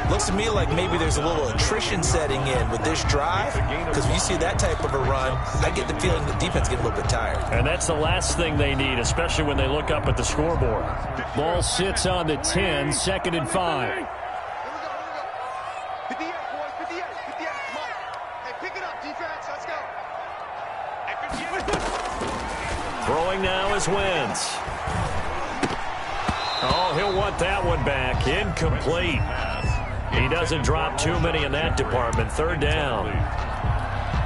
Looks to me like maybe there's a little attrition setting in with this drive, because when you see that type of a run, I get the feeling the defense gets a little bit tired. And that's the last thing they need, especially when they look up at the scoreboard. Ball sits on the 10, 2nd and 5. Throwing now is Wentz. Oh, he'll want that one back. Incomplete. He doesn't drop too many in that department. 3rd down.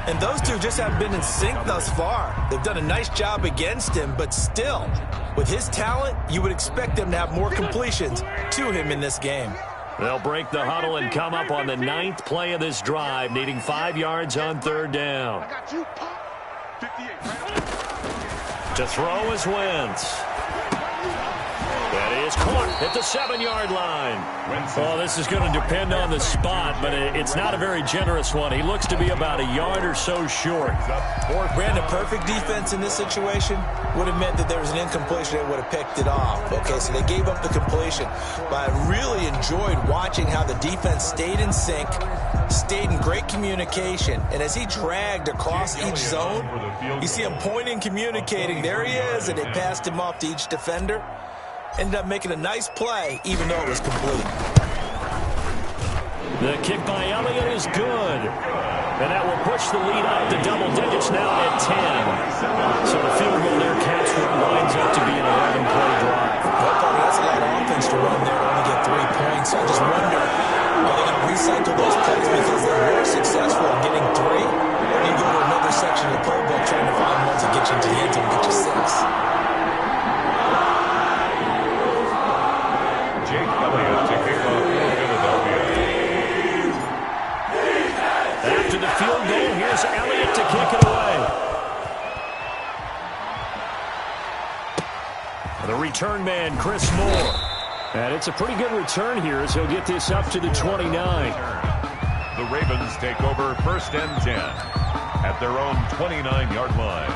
And those two just haven't been in sync thus far. They've done a nice job against him, but still, with his talent, you would expect them to have more completions to him in this game. They'll break the huddle and come up on the 9th play of this drive, needing 5 yards on 3rd down. To throw is Wentz. That is caught at the 7-yard line. Well, this is going to depend on the spot, but it's not a very generous one. He looks to be about a yard or so short. Brandon, perfect defense in this situation would have meant that there was an incompletion. They would have picked it off. Okay, so they gave up the completion. But I really enjoyed watching how the defense stayed in sync, stayed in great communication, and as he dragged across each zone, you see him pointing, communicating. There he is, and they passed him off to each defender. Ended up making a nice play, even though it was complete. The kick by Elliott is good. And that will push the lead up to double digits now at 10. So the field goal there counts for it, lines up to be an 11-play drive. Well, that's a lot of offense to run there, only get 3 points. I just wonder, are they going to recycle those plays because they were successful in getting 3? Or do you go to another section of the playbook trying to find one to get you into the end zone and get you 6? After the field goal, here's Elliott to kick it away. The return man, Chris Moore. And it's a pretty good return here as he'll get this up to the 29. The Ravens take over 1st and 10 at their own 29-yard line.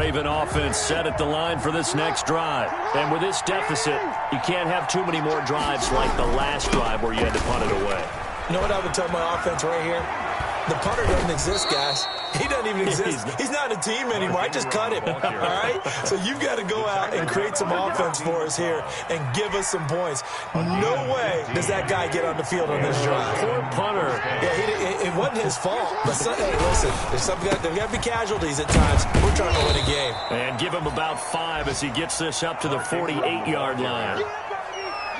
Raven offense set at the line for this next drive. And with this deficit, you can't have too many more drives like the last drive where you had to punt it away. You know what I would tell my offense right here? The punter doesn't exist, guys. He doesn't even exist. He's not a team anymore. I just cut him, all right? So you've got to go out and create some offense for us here and give us some points. No way does that guy get on the field on this drive. Poor punter. Yeah, it wasn't his fault. But, hey, listen, there's got to be casualties at times. We're trying to win a game. And give him about 5 as he gets this up to the 48-yard line.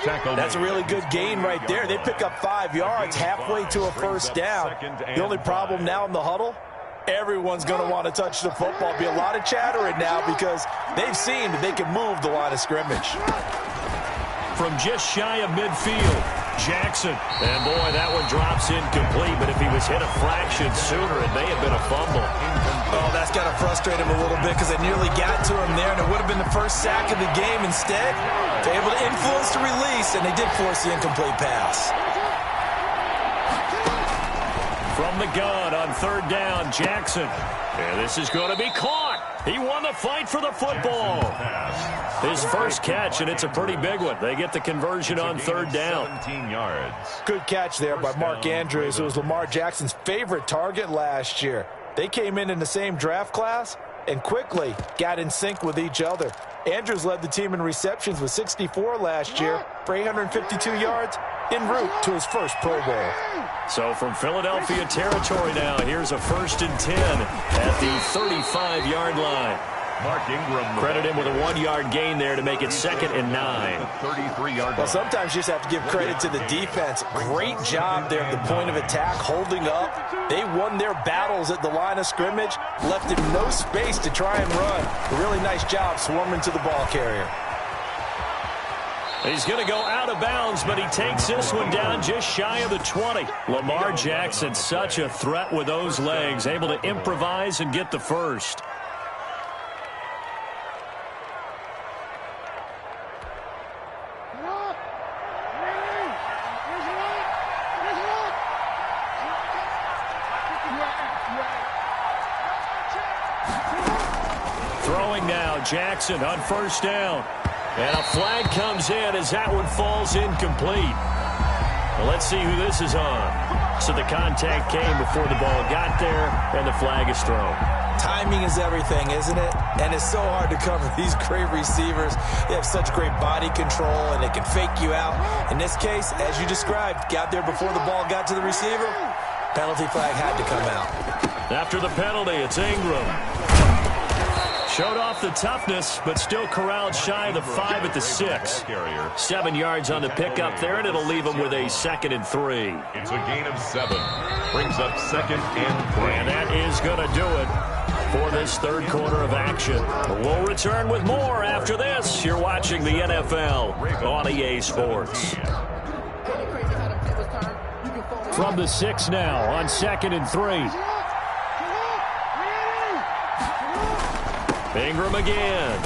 That's a really good gain right there. They pick up 5 yards halfway to a first down. The only problem now in the huddle, everyone's going to want to touch the football. Be a lot of chattering now because they've seen that they can move the line of scrimmage. From just shy of midfield, Jackson. And, boy, that one drops incomplete, but if he was hit a fraction sooner, it may have been a fumble. Oh, that's got to frustrate him a little bit because they nearly got to him there, and it would have been the first sack of the game. Instead, they're able to influence the release, and they did force the incomplete pass. From the gun on third down, Jackson. And this is going to be caught. He won the fight for the football. His first catch, and it's a pretty big one. They get the conversion on third down. 17 yards. Good catch there by Mark Andrews. It was Lamar Jackson's favorite target last year. They came in the same draft class and quickly got in sync with each other. Andrews led the team in receptions with 64 last year for 852 yards en route to his first Pro Bowl. So from Philadelphia territory now, here's a 1st and 10 at the 35-yard line. Mark Ingram. Credit him with a 1-yard gain there to make it 2nd and 9. 33-yard. Well, sometimes you just have to give credit to the defense. Great job there at the point of attack, holding up. They won their battles at the line of scrimmage, left him no space to try and run. A really nice job swarming to the ball carrier. He's going to go out of bounds, but he takes this one down just shy of the 20. Lamar Jackson, such a threat with those legs, able to improvise and get the first. Throwing now, Jackson on first down. And a flag comes in as that one falls incomplete. Well, let's see who this is on. So the contact came before the ball got there, and the flag is thrown. Timing is everything, isn't it? And it's so hard to cover these great receivers. They have such great body control, and they can fake you out. In this case, as you described, got there before the ball got to the receiver. Penalty flag had to come out. After the penalty, it's Ingram. Showed off the toughness, but still corralled shy of the 5 at the 6. 7 yards on the pickup there, and it'll leave him with a 2nd and 3. It's a gain of 7. Brings up 2nd and 3. And that is going to do it for this third quarter of action. We'll return with more after this. You're watching the NFL on EA Sports. From the 6 now on 2nd and 3. Ingram again.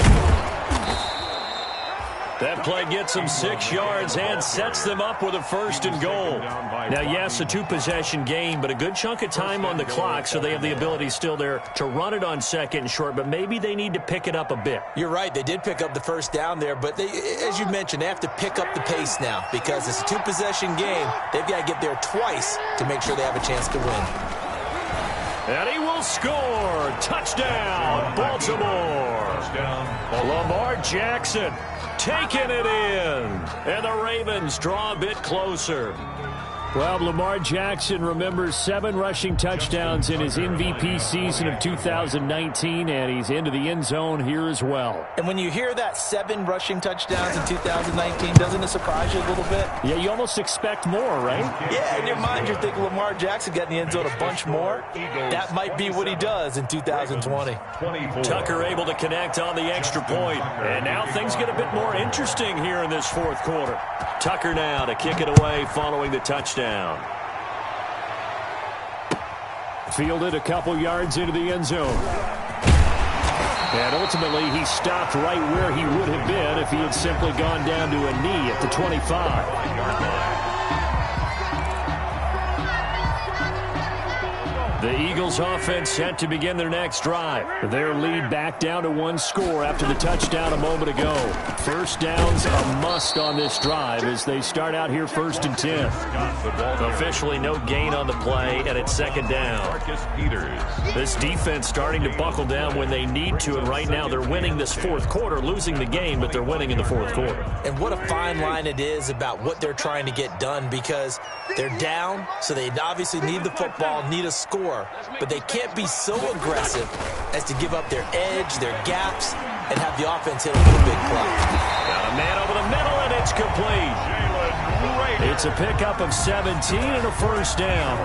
That play gets them 6 yards and sets them up with a 1st and goal. Now, yes, a 2-possession game, but a good chunk of time on the clock, so they have the ability still there to run it on 2nd and short, but maybe they need to pick it up a bit. You're right. They did pick up the first down there, but they, as you mentioned, they have to pick up the pace now because it's a 2-possession game. They've got to get there twice to make sure they have a chance to win. And he will score. Touchdown, Baltimore. Lamar Jackson taking it in. And the Ravens draw a bit closer. Well, Lamar Jackson remembers 7 rushing touchdowns in his MVP season of 2019, and he's into the end zone here as well. And when you hear that 7 rushing touchdowns in 2019, doesn't it surprise you a little bit? Yeah, you almost expect more, right? Yeah, in your mind, you're thinking Lamar Jackson got in the end zone a bunch more. That might be what he does in 2020. Tucker able to connect on the extra point. And now things get a bit more interesting here in this fourth quarter. Tucker now to kick it away following the touchdown. Fielded a couple yards into the end zone. And ultimately, he stopped right where he would have been if he had simply gone down to a knee at the 25. The Eagles offense set to begin their next drive. Their lead back down to 1 score after the touchdown a moment ago. First down's a must on this drive as they start out here 1st and 10. Officially no gain on the play, and it's 2nd down. This defense starting to buckle down when they need to, and right now they're winning this 4th quarter, losing the game, but they're winning in the 4th quarter. And what a fine line it is about what they're trying to get done, because they're down, so they obviously need the football, need a score. But they can't be so aggressive as to give up their edge, their gaps, and have the offense hit a little big play. Got a man over the middle, and it's complete. It's a pickup of 17 and a 1st down.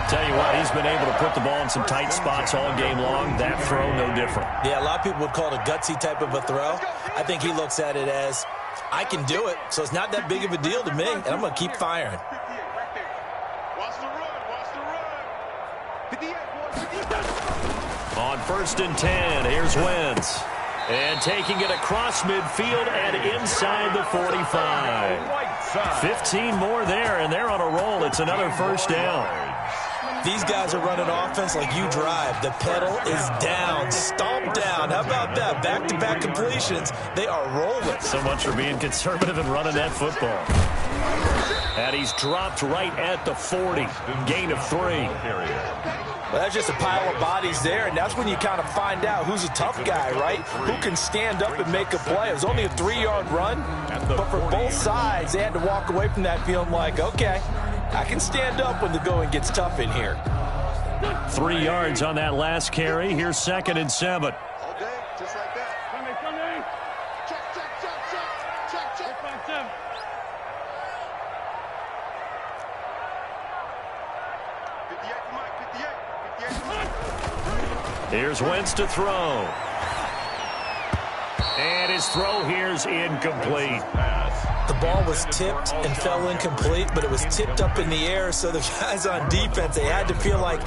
Tell you what, he's been able to put the ball in some tight spots all game long. That throw, no different. Yeah, a lot of people would call it a gutsy type of a throw. I think he looks at it as, I can do it, so it's not that big of a deal to me, and I'm going to keep firing. On 1st and 10, here's Wentz. And taking it across midfield and inside the 45. 15 more there, and they're on a roll. It's another 1st down. These guys are running offense like you drive. The pedal is down, stomped down. How about that? Back-to-back completions. They are rolling. So much for being conservative and running that football. And he's dropped right at the 40. Gain of 3. Well, that's just a pile of bodies there, and that's when you kind of find out who's a tough guy, right? Who can stand up and make a play. It was only a 3-yard run, but for both sides, they had to walk away from that feeling like, okay, I can stand up when the going gets tough in here. 3 yards on that last carry. Here's 2nd and 7. Just like that. Check. Here's Wentz to throw. And his throw here's incomplete. The ball was tipped and fell incomplete, but it was tipped up in the air, so the guys on defense, they had to feel like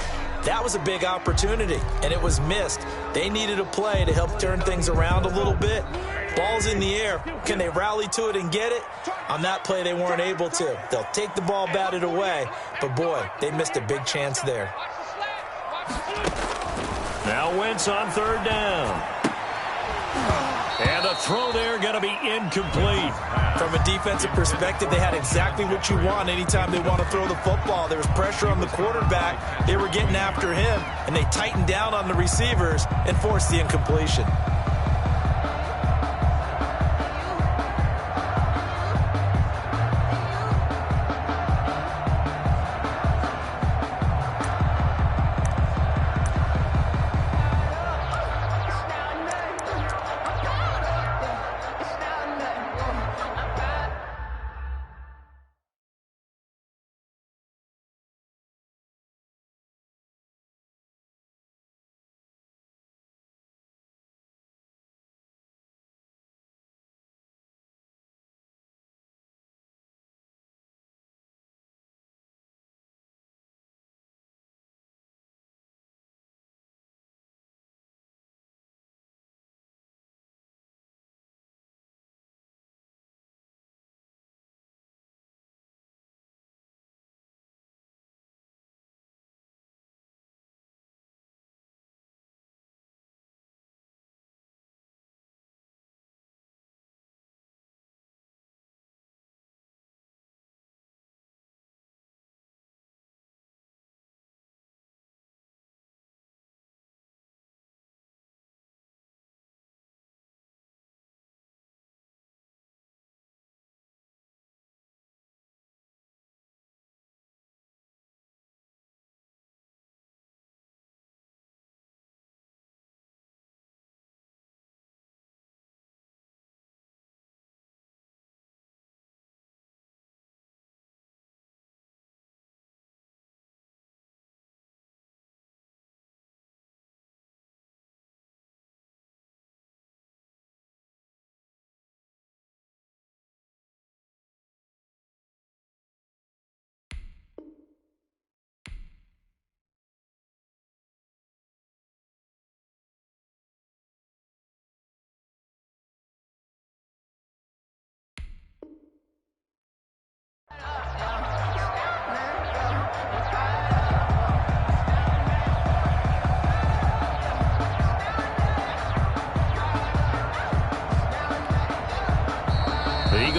that was a big opportunity, and it was missed. They needed a play to help turn things around a little bit. Ball's in the air. Can they rally to it and get it? On that play, they weren't able to. They'll take the ball batted away, but boy, they missed a big chance there. Now Wentz on 3rd down. And the throw there going to be incomplete. From a defensive perspective, they had exactly what you want anytime they want to throw the football. There was pressure on the quarterback. They were getting after him, and they tightened down on the receivers and forced the incompletion.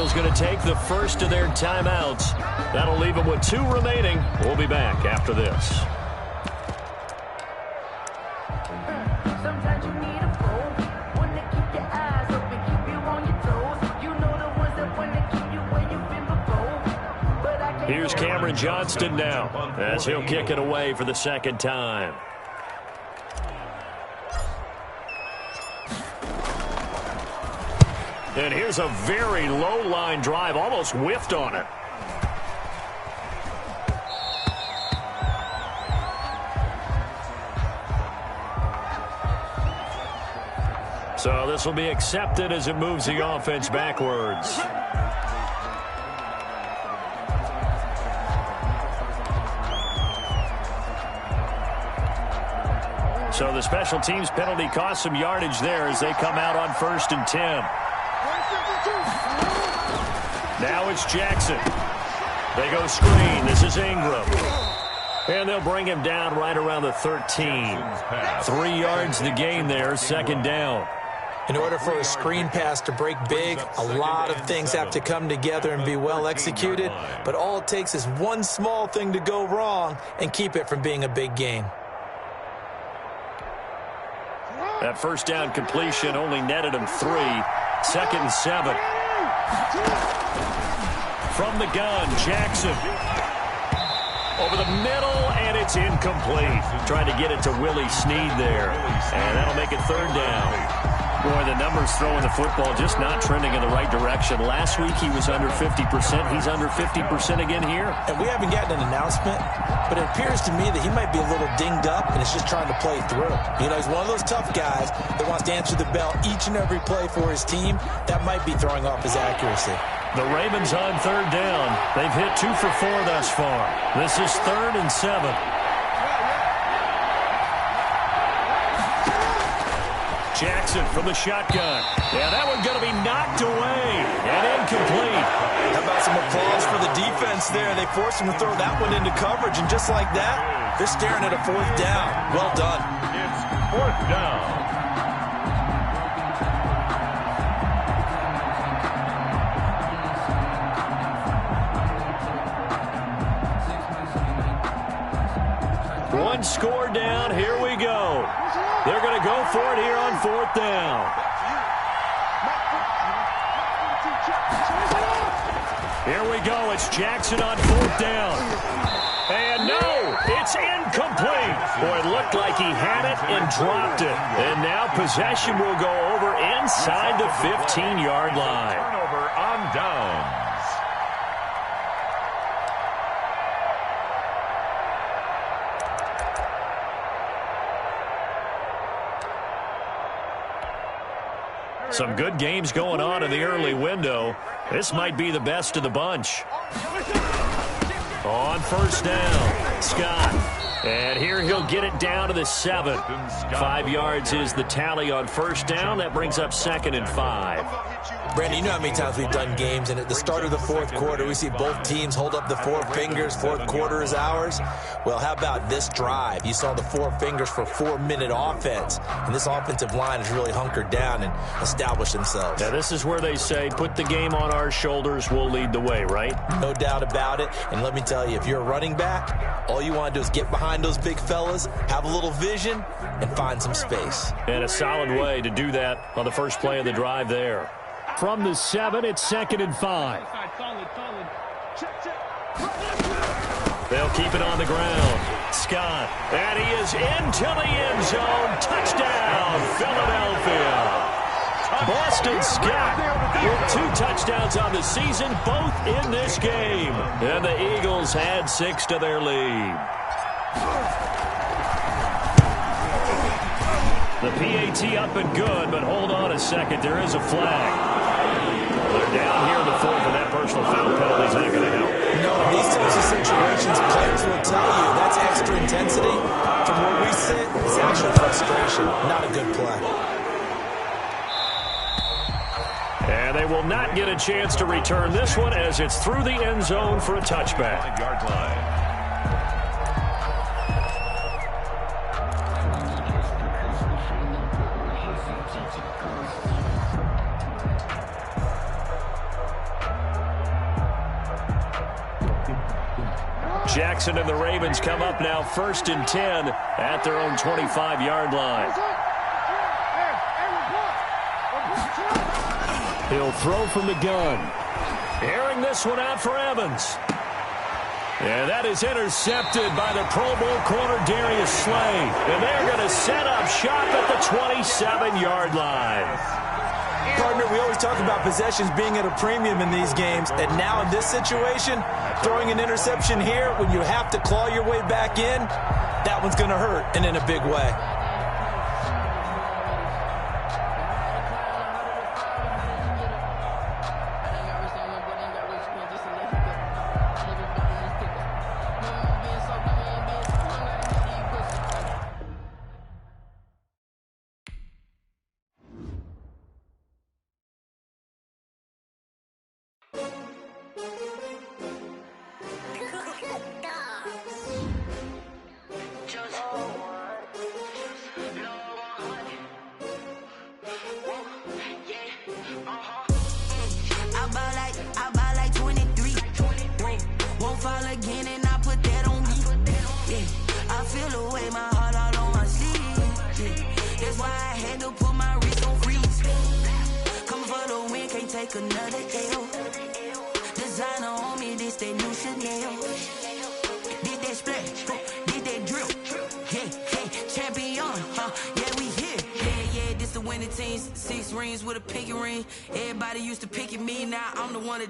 Eagles going to take the first of their timeouts. That'll leave them with 2 remaining. We'll be back after this. Sometimes you need a phone, one to keep your eyes open, keep you on your toes. You know the ones that want to keep you where you've been before. But I can't. Here's Cameron Johnston now as he'll kick it away for the second time. And here's a very low-line drive, almost whiffed on it. So this will be accepted as it moves the offense backwards. So the special teams penalty cost some yardage there as they come out on 1st and 10. Now it's Jackson. They go screen. This is Ingram. And they'll bring him down right around the 13. 3 yards the gain there, 2nd down. In order for a screen pass to break big, a lot of things have to come together and be well executed. But all it takes is one small thing to go wrong and keep it from being a big gain. That 1st down completion only netted him 3. 2nd and 7. From the gun, Jackson. Over the middle, and it's incomplete. Trying to get it to Willie Snead there. And that'll make it 3rd down. Boy, the numbers throwing the football just not trending in the right direction. Last week he was under 50%. He's under 50% again here. And we haven't gotten an announcement, but it appears to me that he might be a little dinged up and is just trying to play through. You know, he's one of those tough guys that wants to answer the bell each and every play for his team. That might be throwing off his accuracy. The Ravens on 3rd down. They've hit 2 for 4 thus far. This is 3rd and 7. Jackson from the shotgun. Yeah, that one's going to be knocked away and incomplete. How about some applause for the defense there? They forced him to throw that one into coverage, and just like that, they're staring at a 4th down. Well done. It's 4th down. One score down. Here we go. They're going to go for it here on 4th down. Here we go. It's Jackson on 4th down. And no, it's incomplete. Boy, it looked like he had it and dropped it. And now possession will go over inside the 15-yard line. Turnover on downs. Some good games going on in the early window. This might be the best of the bunch. On 1st down, Scott. And here he'll get it down to the 7. 5 yards is the tally on 1st down. That brings up 2nd and 5. Brandon, you know how many times we've done games, and at the start of the 4th quarter, we see both teams hold up the 4 fingers. 4th quarter is ours. Well, how about this drive? You saw the 4 fingers for 4-minute offense, and this offensive line has really hunkered down and established themselves. Now, this is where they say, put the game on our shoulders, we'll lead the way, right? No doubt about it, and let me tell you, if you're a running back, all you want to do is get behind those big fellas, have a little vision, and find some space. And a solid way to do that on the first play of the drive there. From the 7, it's 2nd and 5. They'll keep it on the ground. Scott, and he is into the end zone. Touchdown, Philadelphia. Boston Scott with 2 touchdowns on the season, both in this game. And the Eagles add 6 to their lead. The PAT up and good, but hold on a second. There is a flag. They're down here in the 4th, and that personal foul penalty is not going to help. No, in these types of situations, players will tell you that's extra intensity. From where we sit, it's actual frustration, not a good play. And they will not get a chance to return this one as it's through the end zone for a touchback. Yard line. Jackson and the Ravens come up now 1st and 10 at their own 25-yard line. He'll throw from the gun. Airing this one out for Evans. And that is intercepted by the Pro Bowl corner Darius Slay. And they're going to set up shop at the 27-yard line. Partner, we always talk about possessions being at a premium in these games. And now in this situation, throwing an interception here when you have to claw your way back in, that one's going to hurt, and in a big way.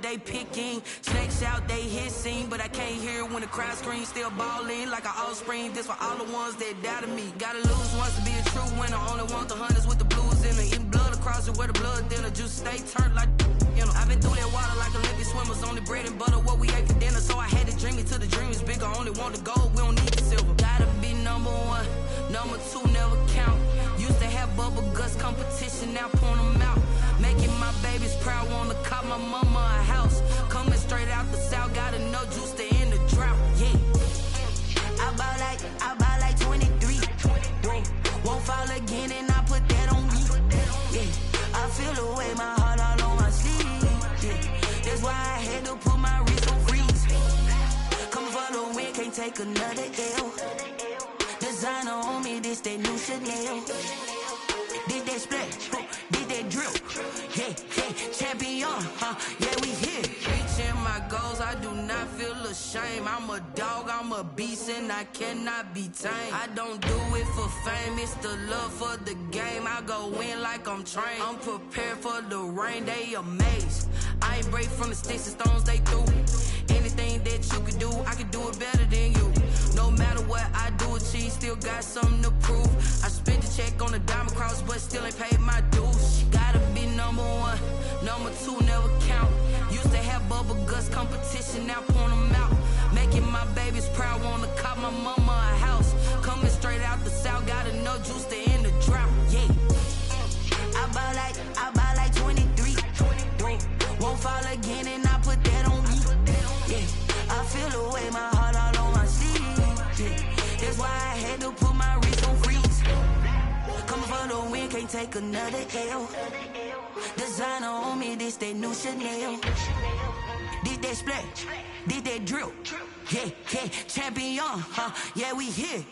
They picking snakes out, they hissing, but I can't hear when the crowd screams. Still balling like an offspring. This for all the ones that doubted me. Gotta lose once to be a true winner. Only want the hunters with the blues in it. Eating blood across it where the blood dinner. Juice stay turned like, you know. I've been through that water like Olympic swimmers. Only bread and butter what we ate for dinner. So I had to dream it till the dream is bigger. Only want the gold, we don't need the silver. Gotta be number one, number two never count. Used to have bubble guts competition, now point them out. Making my babies proud, wanna cop my mama a house. Coming straight out the south, gotta know juice to end the drought, yeah. I buy like 23. Won't fall again and I put that on me, yeah. I feel the way, my heart all on my sleeve, yeah. That's why I had to put my wrist on freeze. Coming for the win, can't take another L. Designer on me, this that new Chanel. Did that splash, did that drill, yeah, champion, yeah, we here. Reaching my goals, I do not feel ashamed. I'm a dog, I'm a beast, and I cannot be tamed. I don't do it for fame, it's the love for the game. I go in like I'm trained. I'm prepared for the rain, they amazed. I ain't break from the sticks and stones they threw. Anything that you could do, I could do it better than you. No matter what I do, achieve, still got something to prove. I spent the check on the diamond cross, but still ain't paid my dues. Gotta be number one, number two never count. Used to have bubble guts competition, now point them out. Making my babies proud, wanna cop my mama a house. Coming straight out the south, gotta know juice to end the drought, yeah. I buy like 23. Won't fall again and I put that on me, yeah. I feel the way, my heart all on my sleeve, yeah. That's why I had to put my wrist on freeze. Coming for the win, can't take another L. Designer on me, this that new Chanel. Did that splash, did that drill, yeah, champion, yeah, we here.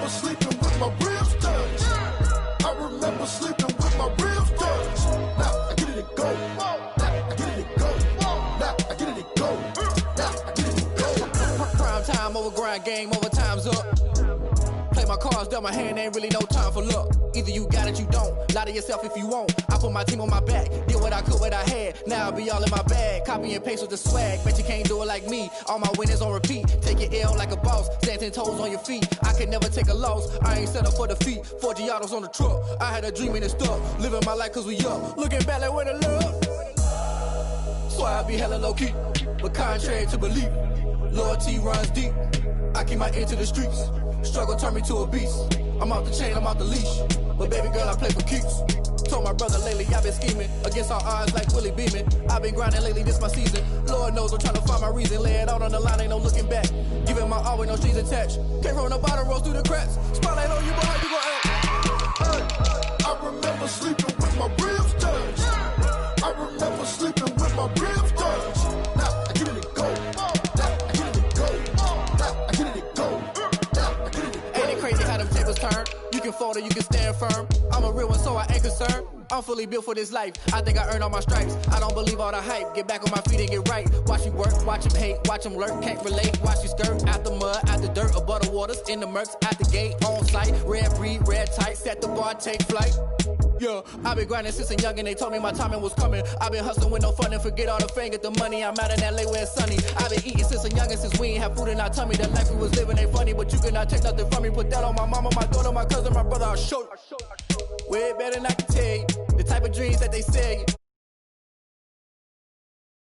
remember sleeping with my ribs touched. I remember sleeping with my ribs touched. Now I get it and go. Now I get it and go. Now I get it and go. Now I get it and go. Prime time over grind game, over time's up. Play my cards, dealt my hand, ain't really no time for luck. Either you got it, you don't. Lie to yourself if you won't. I put my team on my back, did what I could, what I had. Now I be all in my bag, copy and paste with the swag. Bet you can't do it like me. All my winners on repeat. Take your L like a boss, stand 10 toes on your feet. I can never take a loss. I ain't set up for defeat. 4 Giottos on the truck. I had a dream and it stuck. Living my life cause we up. Looking back like where the love. So I be hella low key, but contrary to belief, loyalty runs deep. I keep my ear to the streets. Struggle turned me to a beast. I'm off the chain, I'm off the leash. But baby girl, I play for keeps. Told my brother lately, I've been scheming against all odds like Willie Beeman. I've been grinding lately, this my season. Lord knows I'm trying to find my reason. Lay it out on the line, ain't no looking back. Giving my all with no strings attached. Came from the bottom, rose through the cracks. Spotlight on you, but how you gon' act? I remember sleeping with my ribs touched. I remember sleeping with my ribs touched. Now I get it and go. Now I get it and go. Now I get it and go. Now I get it and go. Ain't it crazy how them tables turn? You can fold or you can stand firm. I'm a real one, so I ain't concerned. I'm fully built for this life. I think I earned all my stripes. I don't believe all the hype. Get back on my feet and get right. Watch me work, watch him hate, watch him lurk. Can't relate, watch you skirt. Out the mud, out the dirt, above the waters, in the murks, out the gate, on site. Red breed, red tight, set the bar, take flight. Yeah, I've been grinding since a young and they told me my timing was coming. I've been hustling with no fun and forget all the fame, get the money. I'm out in LA where it's sunny. I've been eating since a young and since we ain't have food in our tummy. The life we was living ain't funny, but you cannot take nothing from me. Put that on my mama, my daughter, my cousin, my brother, I'll show you. Way better than I can tell you. The type of dreams that they sell you.